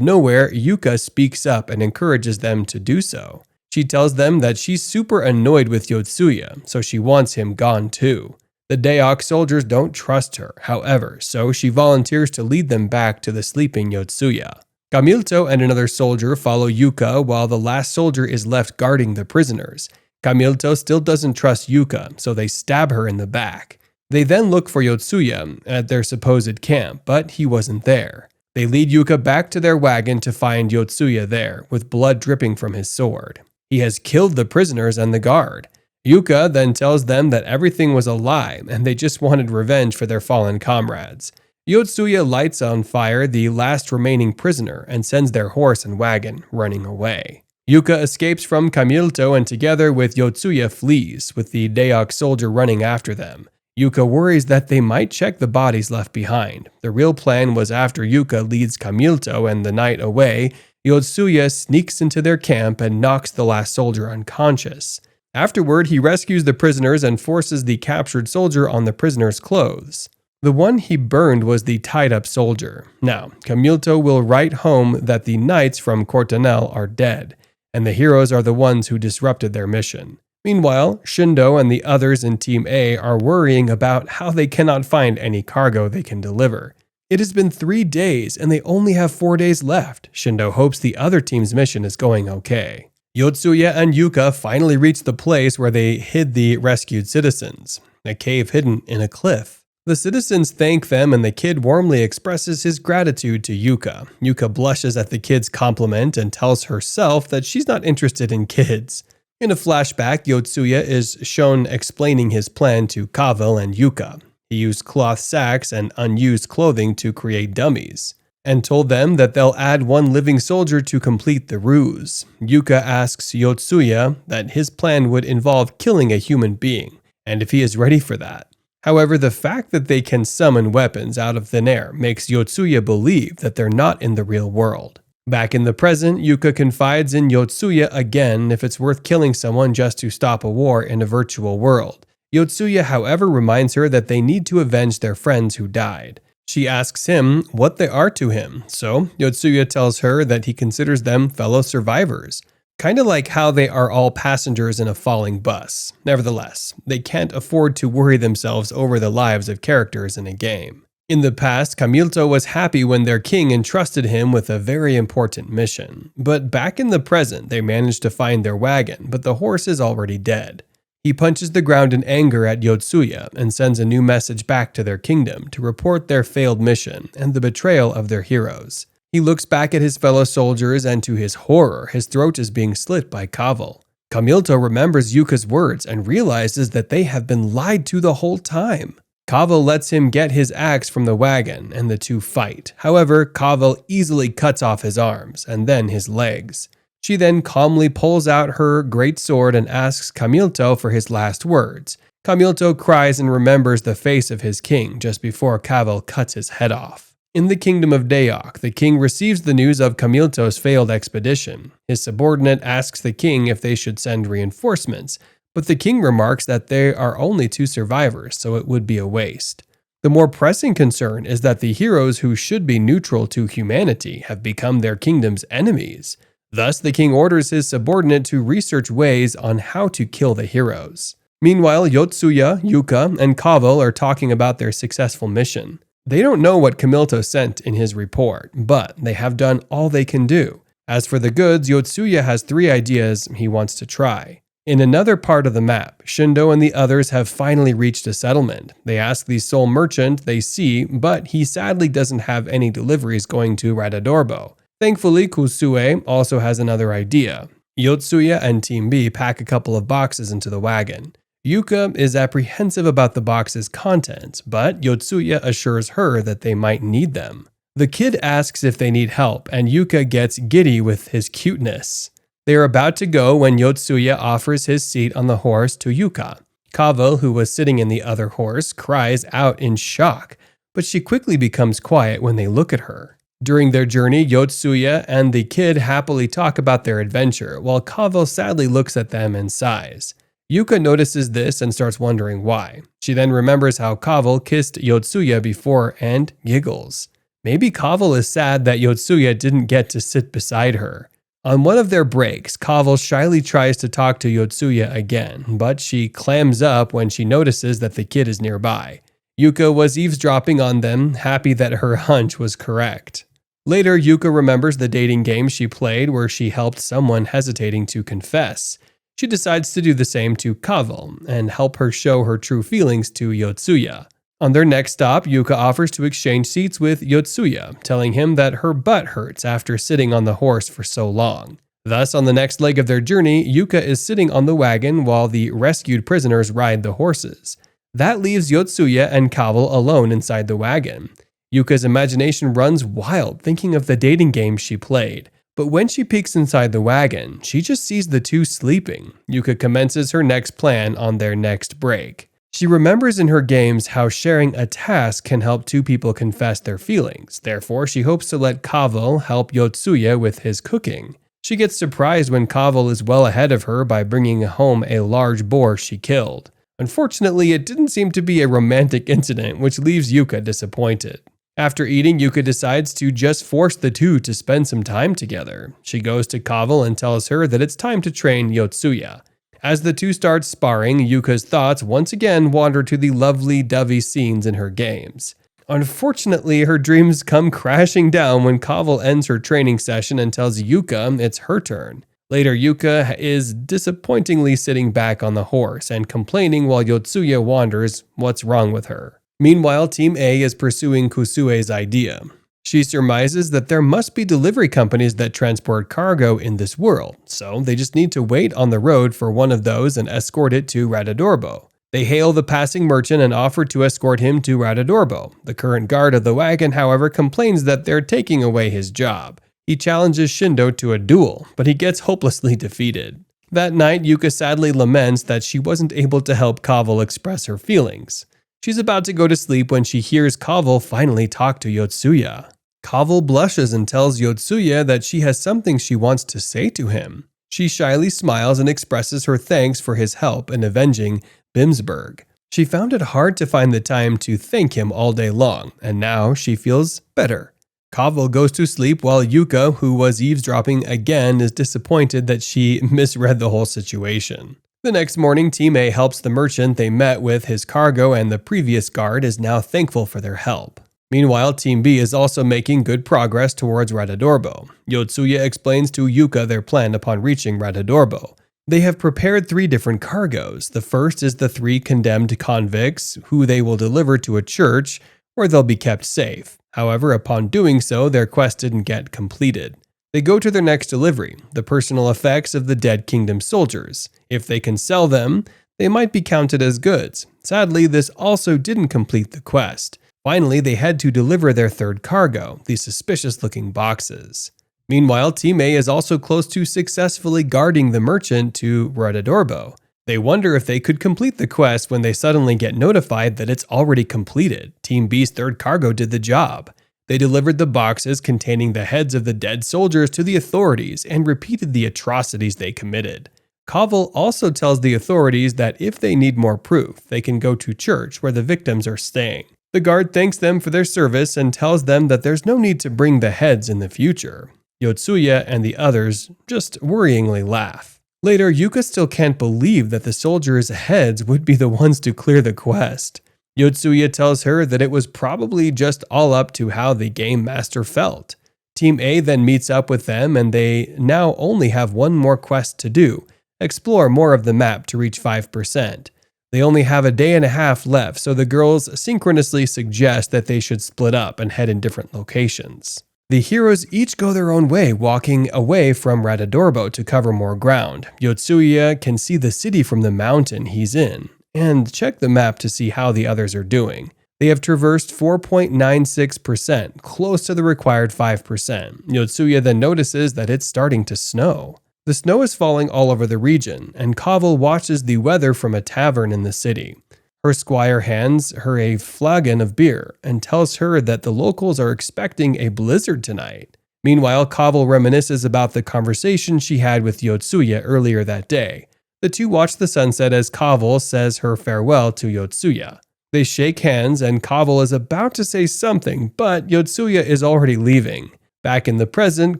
nowhere, Yuka speaks up and encourages them to do so. She tells them that she's super annoyed with Yotsuya, so she wants him gone too. The Deok soldiers don't trust her, however, so she volunteers to lead them back to the sleeping Yotsuya. Camilto and another soldier follow Yuka while the last soldier is left guarding the prisoners. Camilto still doesn't trust Yuka, so they stab her in the back. They then look for Yotsuya at their supposed camp, but he wasn't there. They lead Yuka back to their wagon to find Yotsuya there, with blood dripping from his sword. He has killed the prisoners and the guard. Yuka then tells them that everything was a lie and they just wanted revenge for their fallen comrades. Yotsuya lights on fire the last remaining prisoner and sends their horse and wagon running away. Yuka escapes from Camilto and together with Yotsuya flees, with the Daok soldier running after them. Yuka worries that they might check the bodies left behind. The real plan was after Yuka leads Camilto and the knight away, Yotsuya sneaks into their camp and knocks the last soldier unconscious. Afterward, he rescues the prisoners and forces the captured soldier on the prisoner's clothes. The one he burned was the tied-up soldier. Now, Camilto will write home that the knights from Cortanel are dead, and the heroes are the ones who disrupted their mission. Meanwhile, Shindo and the others in Team A are worrying about how they cannot find any cargo they can deliver. It has been 3 days and they only have 4 days left. Shindo hopes the other team's mission is going okay. Yotsuya and Yuka finally reach the place where they hid the rescued citizens, a cave hidden in a cliff. The citizens thank them and the kid warmly expresses his gratitude to Yuka. Yuka blushes at the kid's compliment and tells herself that she's not interested in kids. In a flashback, Yotsuya is shown explaining his plan to Kavel and Yuka. He used cloth sacks and unused clothing to create dummies, and told them that they'll add 1 living soldier to complete the ruse. Yuka asks Yotsuya that his plan would involve killing a human being, and if he is ready for that. However, the fact that they can summon weapons out of thin air makes Yotsuya believe that they're not in the real world. Back in the present, Yuka confides in Yotsuya again if it's worth killing someone just to stop a war in a virtual world. Yotsuya, however, reminds her that they need to avenge their friends who died. She asks him what they are to him, so Yotsuya tells her that he considers them fellow survivors. Kind of like how they are all passengers in a falling bus. Nevertheless, they can't afford to worry themselves over the lives of characters in a game. In the past, Camilto was happy when their king entrusted him with a very important mission. But back in the present, they managed to find their wagon, but the horse is already dead. He punches the ground in anger at Yotsuya and sends a new message back to their kingdom to report their failed mission and the betrayal of their heroes. He looks back at his fellow soldiers and to his horror, his throat is being slit by Kavel. Camilto remembers Yuka's words and realizes that they have been lied to the whole time. Kavel lets him get his axe from the wagon and the two fight. However, Kavel easily cuts off his arms and then his legs. She then calmly pulls out her great sword and asks Camilto for his last words. Camilto cries and remembers the face of his king just before Kavel cuts his head off. In the kingdom of Daok, the king receives the news of Camilto's failed expedition. His subordinate asks the king if they should send reinforcements, but the king remarks that there are only 2 survivors, so it would be a waste. The more pressing concern is that the heroes who should be neutral to humanity have become their kingdom's enemies. Thus, the king orders his subordinate to research ways on how to kill the heroes. Meanwhile, Yotsuya, Yuka, and Kavel are talking about their successful mission. They don't know what Camilto sent in his report, but they have done all they can do. As for the goods, Yotsuya has 3 ideas he wants to try. In another part of the map, Shindo and the others have finally reached a settlement. They ask the sole merchant they see, but he sadly doesn't have any deliveries going to Radadorbo. Thankfully, Kusue also has another idea. Yotsuya and Team B pack a couple of boxes into the wagon. Yuka is apprehensive about the box's contents, but Yotsuya assures her that they might need them. The kid asks if they need help, and Yuka gets giddy with his cuteness. They are about to go when Yotsuya offers his seat on the horse to Yuka. Kavel, who was sitting in the other horse, cries out in shock, but she quickly becomes quiet when they look at her. During their journey, Yotsuya and the kid happily talk about their adventure, while Kavel sadly looks at them and sighs. Yuka notices this and starts wondering why. She then remembers how Kavel kissed Yotsuya before and giggles. Maybe Kavel is sad that Yotsuya didn't get to sit beside her. On one of their breaks, Kavel shyly tries to talk to Yotsuya again, but she clams up when she notices that the kid is nearby. Yuka was eavesdropping on them, happy that her hunch was correct. Later, Yuka remembers the dating game she played where she helped someone hesitating to confess. She decides to do the same to Kavel and help her show her true feelings to Yotsuya. On their next stop, Yuka offers to exchange seats with Yotsuya, telling him that her butt hurts after sitting on the horse for so long. Thus, on the next leg of their journey, Yuka is sitting on the wagon while the rescued prisoners ride the horses. That leaves Yotsuya and Kavel alone inside the wagon. Yuka's imagination runs wild thinking of the dating games she played. But when she peeks inside the wagon, she just sees the two sleeping. Yuka commences her next plan on their next break. She remembers in her games how sharing a task can help two people confess their feelings. Therefore, she hopes to let Kavel help Yotsuya with his cooking. She gets surprised when Kavel is well ahead of her by bringing home a large boar she killed. Unfortunately, it didn't seem to be a romantic incident, which leaves Yuka disappointed. After eating, Yuka decides to just force the two to spend some time together. She goes to Kavel and tells her that it's time to train Yotsuya. As the two start sparring, Yuka's thoughts once again wander to the lovely-dovey scenes in her games. Unfortunately, her dreams come crashing down when Kavel ends her training session and tells Yuka it's her turn. Later, Yuka is disappointingly sitting back on the horse and complaining while Yotsuya wonders what's wrong with her. Meanwhile, Team A is pursuing Kusue's idea. She surmises that there must be delivery companies that transport cargo in this world, so they just need to wait on the road for one of those and escort it to Radadorbo. They hail the passing merchant and offer to escort him to Radadorbo. The current guard of the wagon, however, complains that they're taking away his job. He challenges Shindo to a duel, but he gets hopelessly defeated. That night, Yuka sadly laments that she wasn't able to help Kavel express her feelings. She's about to go to sleep when she hears Kavel finally talk to Yotsuya. Kavel blushes and tells Yotsuya that she has something she wants to say to him. She shyly smiles and expresses her thanks for his help in avenging Bimsburg. She found it hard to find the time to thank him all day long, and now she feels better. Kavel goes to sleep while Yuka, who was eavesdropping again, is disappointed that she misread the whole situation. The next morning, Team A helps the merchant they met with his cargo, and the previous guard is now thankful for their help. Meanwhile, Team B is also making good progress towards Radadorbo. Yotsuya explains to Yuka their plan upon reaching Radadorbo. They have prepared 3 different cargoes. The first is the 3 condemned convicts, who they will deliver to a church, where they'll be kept safe. However, upon doing so, their quest didn't get completed. They go to their next delivery, the personal effects of the Dead Kingdom soldiers. If they can sell them, they might be counted as goods. Sadly, this also didn't complete the quest. Finally, they had to deliver their 3rd cargo, the suspicious-looking boxes. Meanwhile, Team A is also close to successfully guarding the merchant to Radadorbo. They wonder if they could complete the quest when they suddenly get notified that it's already completed. Team B's 3rd cargo did the job. They delivered the boxes containing the heads of the dead soldiers to the authorities and repeated the atrocities they committed. Kavel also tells the authorities that if they need more proof, they can go to church where the victims are staying. The guard thanks them for their service and tells them that there's no need to bring the heads in the future. Yotsuya and the others just worryingly laugh. Later, Yuka still can't believe that the soldiers' heads would be the ones to clear the quest. Yotsuya tells her that it was probably just all up to how the game master felt. Team A then meets up with them, and they now only have one more quest to do: explore more of the map to reach 5%. They only have a day and a half left, so the girls synchronously suggest that they should split up and head in different locations. The heroes each go their own way, walking away from Radadorbo to cover more ground. Yotsuya can see the city from the mountain he's in, and check the map to see how the others are doing. They have traversed 4.96%, close to the required 5%. Yotsuya then notices that it's starting to snow. The snow is falling all over the region, and Kavel watches the weather from a tavern in the city. Her squire hands her a flagon of beer and tells her that the locals are expecting a blizzard tonight. Meanwhile, Kavel reminisces about the conversation she had with Yotsuya earlier that day. The two watch the sunset as Kavel says her farewell to Yotsuya. They shake hands, and Kavel is about to say something, but Yotsuya is already leaving. Back in the present,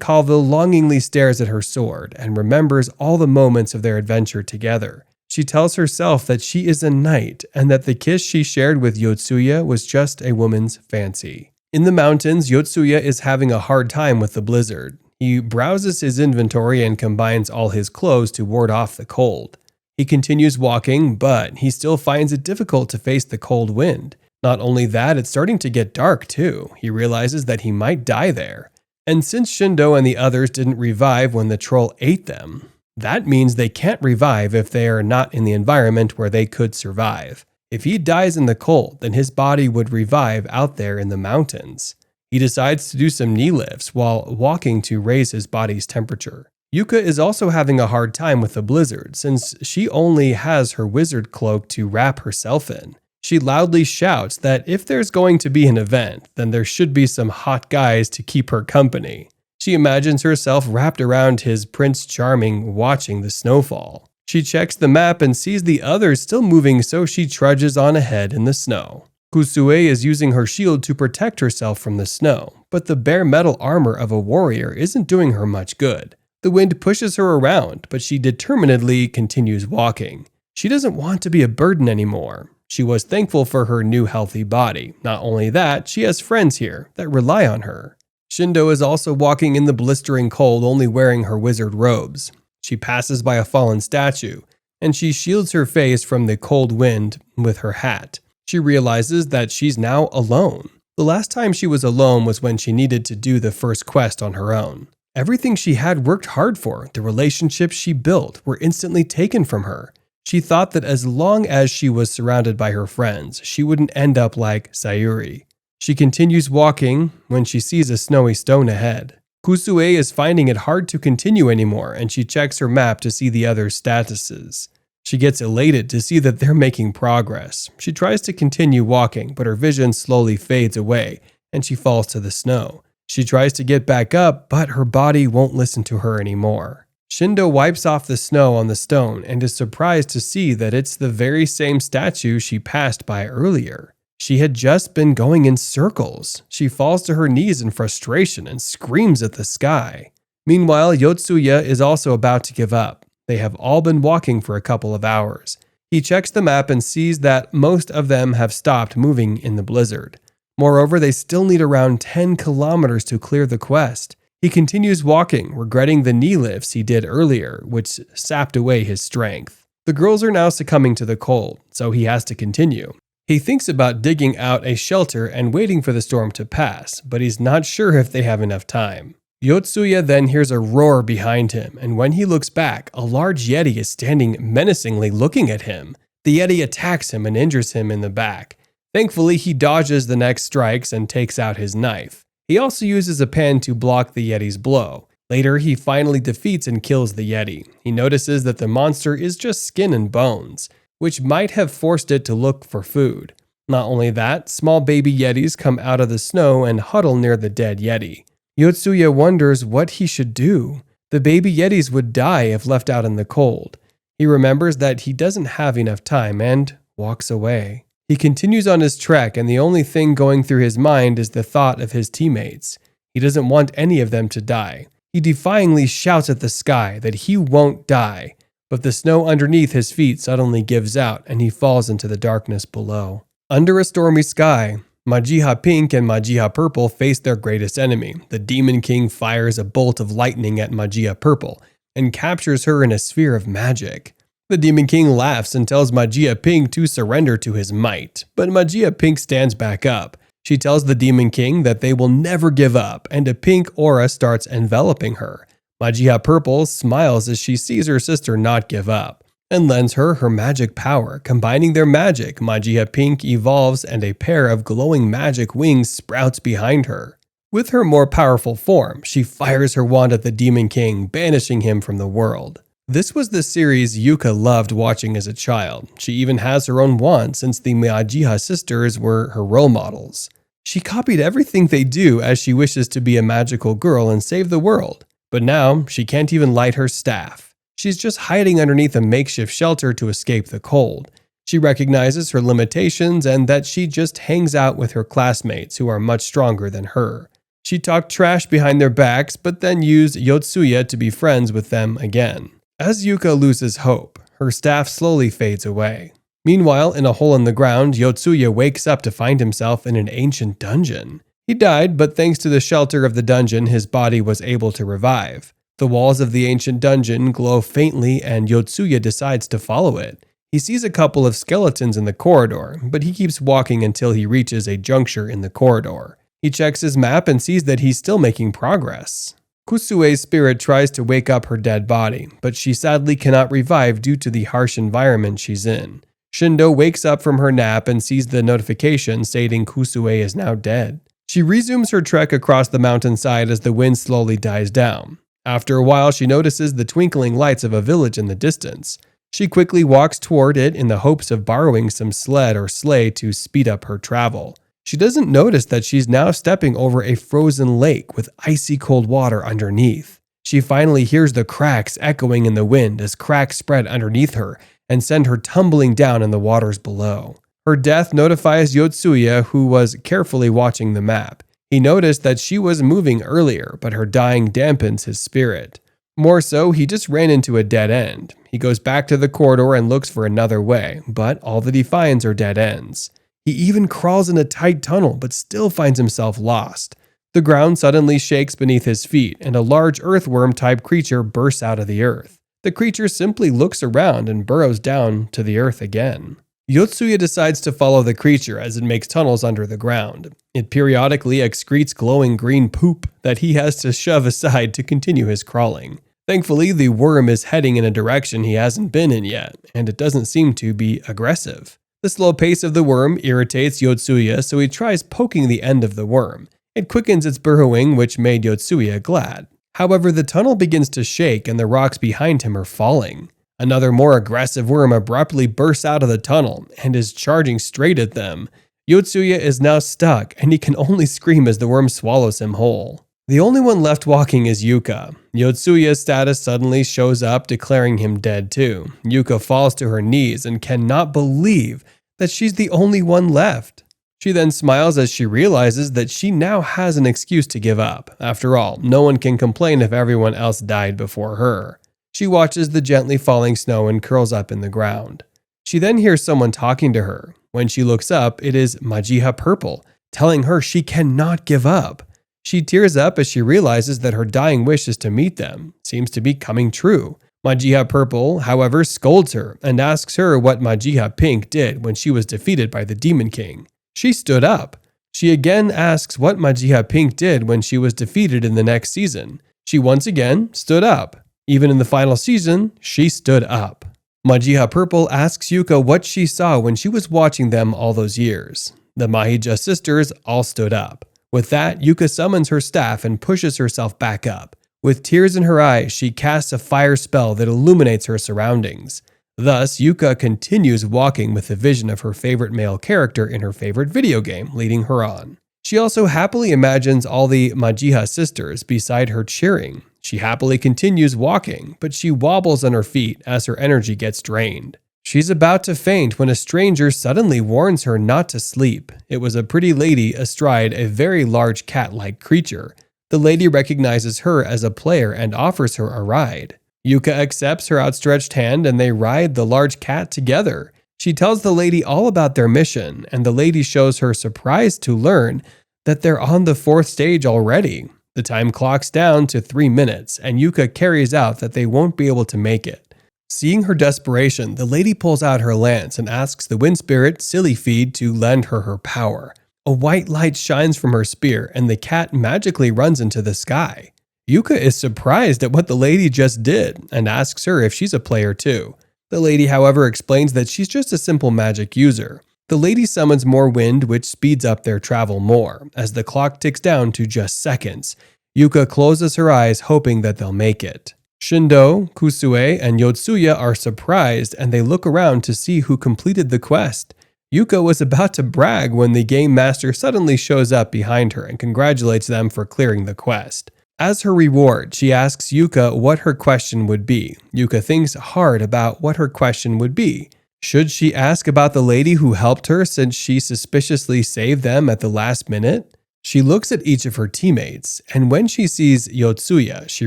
Kavel longingly stares at her sword and remembers all the moments of their adventure together. She tells herself that she is a knight and that the kiss she shared with Yotsuya was just a woman's fancy. In the mountains, Yotsuya is having a hard time with the blizzard. He browses his inventory and combines all his clothes to ward off the cold. He continues walking, but he still finds it difficult to face the cold wind. Not only that, it's starting to get dark too. He realizes that he might die there. And since Shindo and the others didn't revive when the troll ate them, that means they can't revive if they are not in the environment where they could survive. If he dies in the cold, then his body would revive out there in the mountains. He decides to do some knee lifts while walking to raise his body's temperature. Yuka is also having a hard time with the blizzard since she only has her wizard cloak to wrap herself in. She loudly shouts that if there's going to be an event, then there should be some hot guys to keep her company. She imagines herself wrapped around his Prince Charming watching the snowfall. She checks the map and sees the others still moving, so she trudges on ahead in the snow. Kusue is using her shield to protect herself from the snow, but the bare metal armor of a warrior isn't doing her much good. The wind pushes her around, but she determinedly continues walking. She doesn't want to be a burden anymore. She was thankful for her new healthy body. Not only that, she has friends here that rely on her. Shindo is also walking in the blistering cold, only wearing her wizard robes. She passes by a fallen statue, and she shields her face from the cold wind with her hat. She realizes that she's now alone. The last time she was alone was when she needed to do the first quest on her own. Everything she had worked hard for, the relationships she built, were instantly taken from her. She thought that as long as she was surrounded by her friends, she wouldn't end up like Sayuri. She continues walking when she sees a snowy stone ahead. Kusue is finding it hard to continue anymore, and she checks her map to see the others' statuses. She gets elated to see that they're making progress. She tries to continue walking, but her vision slowly fades away, and she falls to the snow. She tries to get back up, but her body won't listen to her anymore. Shindo wipes off the snow on the stone and is surprised to see that it's the very same statue she passed by earlier. She had just been going in circles. She falls to her knees in frustration and screams at the sky. Meanwhile, Yotsuya is also about to give up. They have all been walking for a couple of hours. He checks the map and sees that most of them have stopped moving in the blizzard. Moreover, they still need around 10 kilometers to clear the quest. He continues walking, regretting the knee lifts he did earlier, which sapped away his strength. The girls are now succumbing to the cold, so he has to continue. He thinks about digging out a shelter and waiting for the storm to pass, but he's not sure if they have enough time. Yotsuya then hears a roar behind him, and when he looks back, a large yeti is standing menacingly looking at him. The yeti attacks him and injures him in the back. Thankfully, he dodges the next strikes and takes out his knife. He also uses a pen to block the yeti's blow. Later, he finally defeats and kills the yeti. He notices that the monster is just skin and bones, which might have forced it to look for food. Not only that, small baby yetis come out of the snow and huddle near the dead yeti. Yotsuya wonders what he should do. The baby yetis would die if left out in the cold. He remembers that he doesn't have enough time and walks away. He continues on his trek, and the only thing going through his mind is the thought of his teammates. He doesn't want any of them to die. He defyingly shouts at the sky that he won't die, but the snow underneath his feet suddenly gives out and he falls into the darkness below. Under a stormy sky, Majiha Pink and Majiha Purple face their greatest enemy. The Demon King fires a bolt of lightning at Majiha Purple and captures her in a sphere of magic. The Demon King laughs and tells Majiha Pink to surrender to his might, but Majiha Pink stands back up. She tells the Demon King that they will never give up, and a pink aura starts enveloping her. Majiha Purple smiles as she sees her sister not give up, and lends her her magic power. Combining their magic, Majiha Pink evolves and a pair of glowing magic wings sprouts behind her. With her more powerful form, she fires her wand at the Demon King, banishing him from the world. This was the series Yuka loved watching as a child. She even has her own wand since the Majiha sisters were her role models. She copied everything they do as she wishes to be a magical girl and save the world. But now, she can't even light her staff. She's just hiding underneath a makeshift shelter to escape the cold. She recognizes her limitations and that she just hangs out with her classmates who are much stronger than her. She talked trash behind their backs, but then used Yotsuya to be friends with them again. As Yuka loses hope, her staff slowly fades away. Meanwhile, in a hole in the ground, Yotsuya wakes up to find himself in an ancient dungeon. He died, but thanks to the shelter of the dungeon, his body was able to revive. The walls of the ancient dungeon glow faintly, and Yotsuya decides to follow it. He sees a couple of skeletons in the corridor, but he keeps walking until he reaches a juncture in the corridor. He checks his map and sees that he's still making progress. Kusue's spirit tries to wake up her dead body, but she sadly cannot revive due to the harsh environment she's in. Shindo wakes up from her nap and sees the notification stating Kusue is now dead. She resumes her trek across the mountainside as the wind slowly dies down. After a while, she notices the twinkling lights of a village in the distance. She quickly walks toward it in the hopes of borrowing some sled or sleigh to speed up her travel. She doesn't notice that she's now stepping over a frozen lake with icy cold water underneath. She finally hears the cracks echoing in the wind as cracks spread underneath her and send her tumbling down in the waters below. Her death notifies Yotsuya, who was carefully watching the map. He noticed that she was moving earlier, but her dying dampens his spirit. More so, he just ran into a dead end. He goes back to the corridor and looks for another way, but all that he finds are dead ends. He even crawls in a tight tunnel, but still finds himself lost. The ground suddenly shakes beneath his feet, and a large earthworm-type creature bursts out of the earth. The creature simply looks around and burrows down to the earth again. Yotsuya decides to follow the creature as it makes tunnels under the ground. It periodically excretes glowing green poop that he has to shove aside to continue his crawling. Thankfully, the worm is heading in a direction he hasn't been in yet, and it doesn't seem to be aggressive. The slow pace of the worm irritates Yotsuya, so he tries poking the end of the worm. It quickens its burrowing, which made Yotsuya glad. However, the tunnel begins to shake and the rocks behind him are falling. Another more aggressive worm abruptly bursts out of the tunnel and is charging straight at them. Yotsuya is now stuck, and he can only scream as the worm swallows him whole. The only one left walking is Yuka. Yotsuya's status suddenly shows up, declaring him dead too. Yuka falls to her knees and cannot believe that she's the only one left. She then smiles as she realizes that she now has an excuse to give up. After all, no one can complain if everyone else died before her. She watches the gently falling snow and curls up in the ground. She then hears someone talking to her. When she looks up, it is Majiha Purple, telling her she cannot give up. She tears up as she realizes that her dying wish is to meet them seems to be coming true. Majiha Purple, however, scolds her and asks her what Majiha Pink did when she was defeated by the Demon King. She stood up. She again asks what Majiha Pink did when she was defeated in the next season. She once again stood up. Even in the final season, she stood up. Majiha Purple asks Yuka what she saw when she was watching them all those years. The Mahija sisters all stood up. With that, Yuka summons her staff and pushes herself back up. With tears in her eyes, she casts a fire spell that illuminates her surroundings. Thus, Yuka continues walking with the vision of her favorite male character in her favorite video game, leading her on. She also happily imagines all the Majiha sisters beside her cheering. She happily continues walking, but she wobbles on her feet as her energy gets drained. She's about to faint when a stranger suddenly warns her not to sleep. It was a pretty lady astride a very large cat-like creature. The lady recognizes her as a player and offers her a ride. Yuka accepts her outstretched hand and they ride the large cat together. She tells the lady all about their mission, and the lady shows her surprised to learn that they're on the 4th stage already. The time clocks down to 3 minutes, and Yuka carries out that they won't be able to make it. Seeing her desperation, the lady pulls out her lance and asks the wind spirit, Silly Feed, to lend her her power. A white light shines from her spear, and the cat magically runs into the sky. Yuka is surprised at what the lady just did, and asks her if she's a player too. The lady, however, explains that she's just a simple magic user. The lady summons more wind, which speeds up their travel more, as the clock ticks down to just seconds. Yuka closes her eyes, hoping that they'll make it. Shindo, Kusue, and Yotsuya are surprised, and they look around to see who completed the quest. Yuka was about to brag when the game master suddenly shows up behind her and congratulates them for clearing the quest. As her reward, she asks Yuka what her question would be. Yuka thinks hard about what her question would be. Should she ask about the lady who helped her since she suspiciously saved them at the last minute? She looks at each of her teammates, and when she sees Yotsuya, she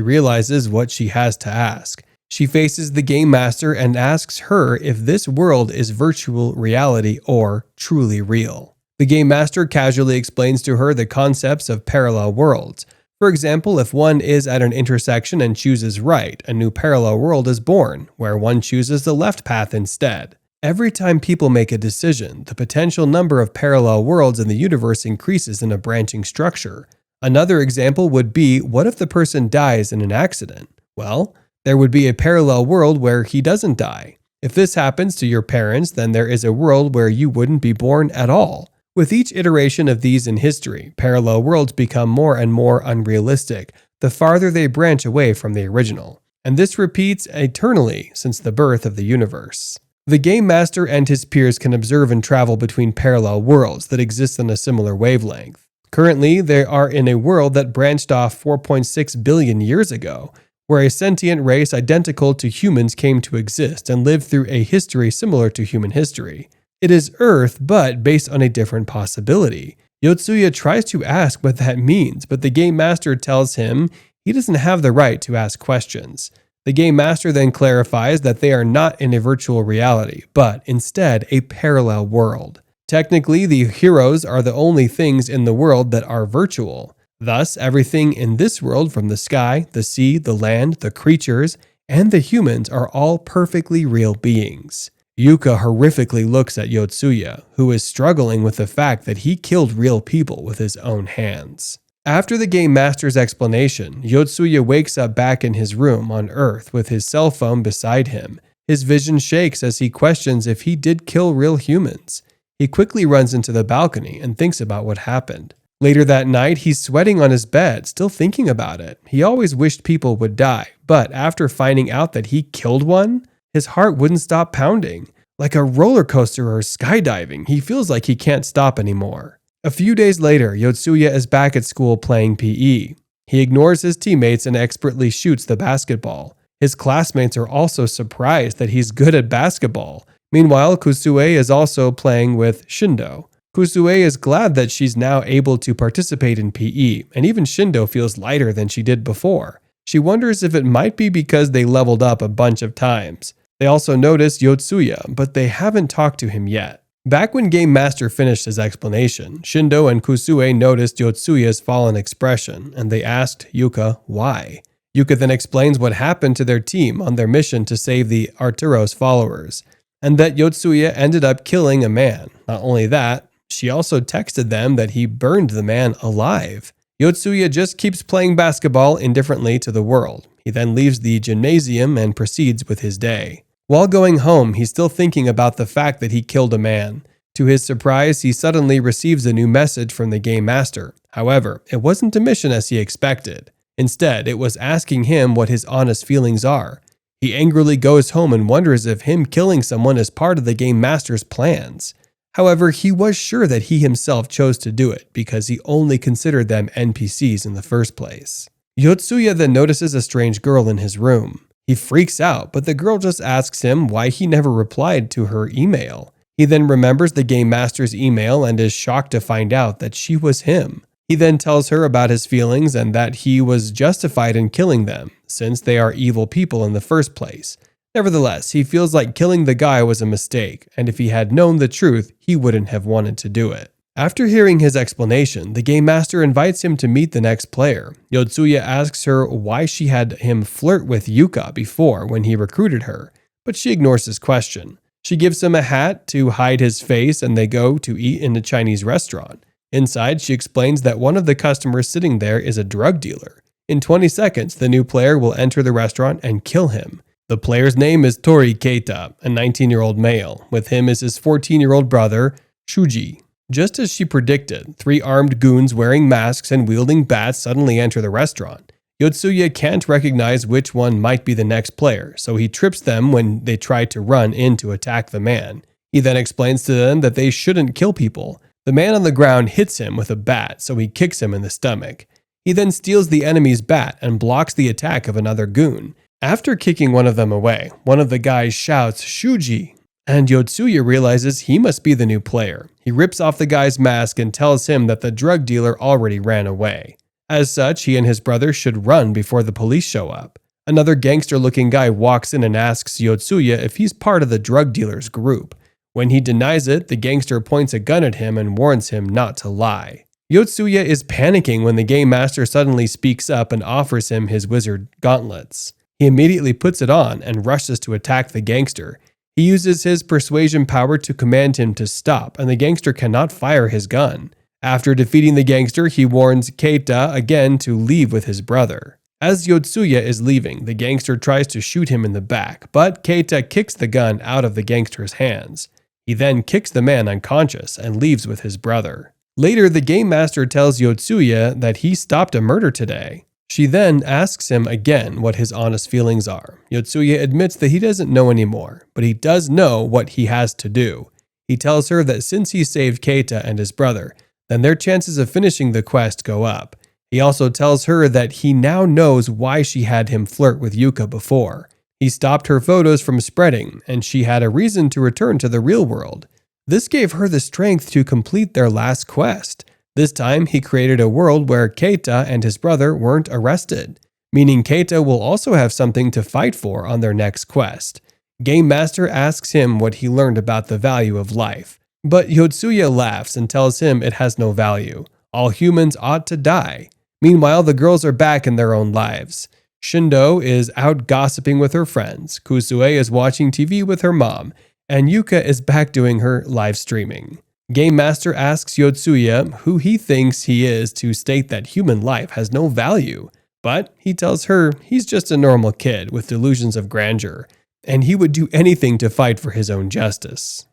realizes what she has to ask. She faces the game master and asks her if this world is virtual reality or truly real. The game master casually explains to her the concepts of parallel worlds. For example, if one is at an intersection and chooses right, a new parallel world is born, where one chooses the left path instead. Every time people make a decision, the potential number of parallel worlds in the universe increases in a branching structure. Another example would be, what if the person dies in an accident? Well, there would be a parallel world where he doesn't die. If this happens to your parents, then there is a world where you wouldn't be born at all. With each iteration of these in history, parallel worlds become more and more unrealistic the farther they branch away from the original. And this repeats eternally since the birth of the universe. The game master and his peers can observe and travel between parallel worlds that exist on a similar wavelength. Currently, they are in a world that branched off 4.6 billion years ago, where a sentient race identical to humans came to exist and lived through a history similar to human history. It is Earth, but based on a different possibility. Yotsuya tries to ask what that means, but the game master tells him he doesn't have the right to ask questions. The game master then clarifies that they are not in a virtual reality, but instead a parallel world. Technically, the heroes are the only things in the world that are virtual. Thus, everything in this world, from the sky, the sea, the land, the creatures, and the humans, are all perfectly real beings. Yuka horrifically looks at Yotsuya, who is struggling with the fact that he killed real people with his own hands. After the game master's explanation, Yotsuya wakes up back in his room on Earth with his cell phone beside him. His vision shakes as he questions if he did kill real humans. He quickly runs into the balcony and thinks about what happened. Later that night, he's sweating on his bed, still thinking about it. He always wished people would die, but after finding out that he killed one, his heart wouldn't stop pounding. Like a roller coaster or skydiving, he feels like he can't stop anymore. A few days later, Yotsuya is back at school playing PE. He ignores his teammates and expertly shoots the basketball. His classmates are also surprised that he's good at basketball. Meanwhile, Kusue is also playing with Shindo. Kusue is glad that she's now able to participate in PE, and even Shindo feels lighter than she did before. She wonders if it might be because they leveled up a bunch of times. They also notice Yotsuya, but they haven't talked to him yet. Back when Game Master finished his explanation, Shindo and Kusue noticed Yotsuya's fallen expression, and they asked Yuka why. Yuka then explains what happened to their team on their mission to save the Arturo's followers, and that Yotsuya ended up killing a man. Not only that, she also texted them that he burned the man alive. Yotsuya just keeps playing basketball indifferently to the world. He then leaves the gymnasium and proceeds with his day. While going home, he's still thinking about the fact that he killed a man. To his surprise, he suddenly receives a new message from the game master. However, it wasn't a mission as he expected. Instead, it was asking him what his honest feelings are. He angrily goes home and wonders if him killing someone is part of the game master's plans. However, he was sure that he himself chose to do it because he only considered them NPCs in the first place. Yotsuya then notices a strange girl in his room. He freaks out, but the girl just asks him why he never replied to her email. He then remembers the game master's email and is shocked to find out that she was him. He then tells her about his feelings and that he was justified in killing them, since they are evil people in the first place. Nevertheless, he feels like killing the guy was a mistake, and if he had known the truth, he wouldn't have wanted to do it. After hearing his explanation, the game master invites him to meet the next player. Yotsuya asks her why she had him flirt with Yuka before when he recruited her, but she ignores his question. She gives him a hat to hide his face and they go to eat in a Chinese restaurant. Inside, she explains that one of the customers sitting there is a drug dealer. In 20 seconds, the new player will enter the restaurant and kill him. The player's name is Tori Keita, a 19-year-old male. With him is his 14-year-old brother, Shuji. Just as she predicted, 3 armed goons wearing masks and wielding bats suddenly enter the restaurant. Yotsuya can't recognize which one might be the next player, so he trips them when they try to run in to attack the man. He then explains to them that they shouldn't kill people. The man on the ground hits him with a bat, so he kicks him in the stomach. He then steals the enemy's bat and blocks the attack of another goon. After kicking one of them away, one of the guys shouts, "Shuji!" And Yotsuya realizes he must be the new player. He rips off the guy's mask and tells him that the drug dealer already ran away. As such, he and his brother should run before the police show up. Another gangster-looking guy walks in and asks Yotsuya if he's part of the drug dealer's group. When he denies it, the gangster points a gun at him and warns him not to lie. Yotsuya is panicking when the game master suddenly speaks up and offers him his wizard gauntlets. He immediately puts it on and rushes to attack the gangster. He uses his persuasion power to command him to stop, and the gangster cannot fire his gun. After defeating the gangster, he warns Keita again to leave with his brother. As Yotsuya is leaving, the gangster tries to shoot him in the back, but Keita kicks the gun out of the gangster's hands. He then kicks the man unconscious and leaves with his brother. Later, the game master tells Yotsuya that he stopped a murder today. She then asks him again what his honest feelings are. Yotsuya admits that he doesn't know anymore, but he does know what he has to do. He tells her that since he saved Keita and his brother, then their chances of finishing the quest go up. He also tells her that he now knows why she had him flirt with Yuka before. He stopped her photos from spreading, and she had a reason to return to the real world. This gave her the strength to complete their last quest. This time, he created a world where Keita and his brother weren't arrested, meaning Keita will also have something to fight for on their next quest. Game Master asks him what he learned about the value of life, but Yotsuya laughs and tells him it has no value. All humans ought to die. Meanwhile, the girls are back in their own lives. Shindo is out gossiping with her friends, Kusue is watching TV with her mom, and Yuka is back doing her live streaming. Game Master asks Yotsuya who he thinks he is to state that human life has no value, but he tells her he's just a normal kid with delusions of grandeur, and he would do anything to fight for his own justice.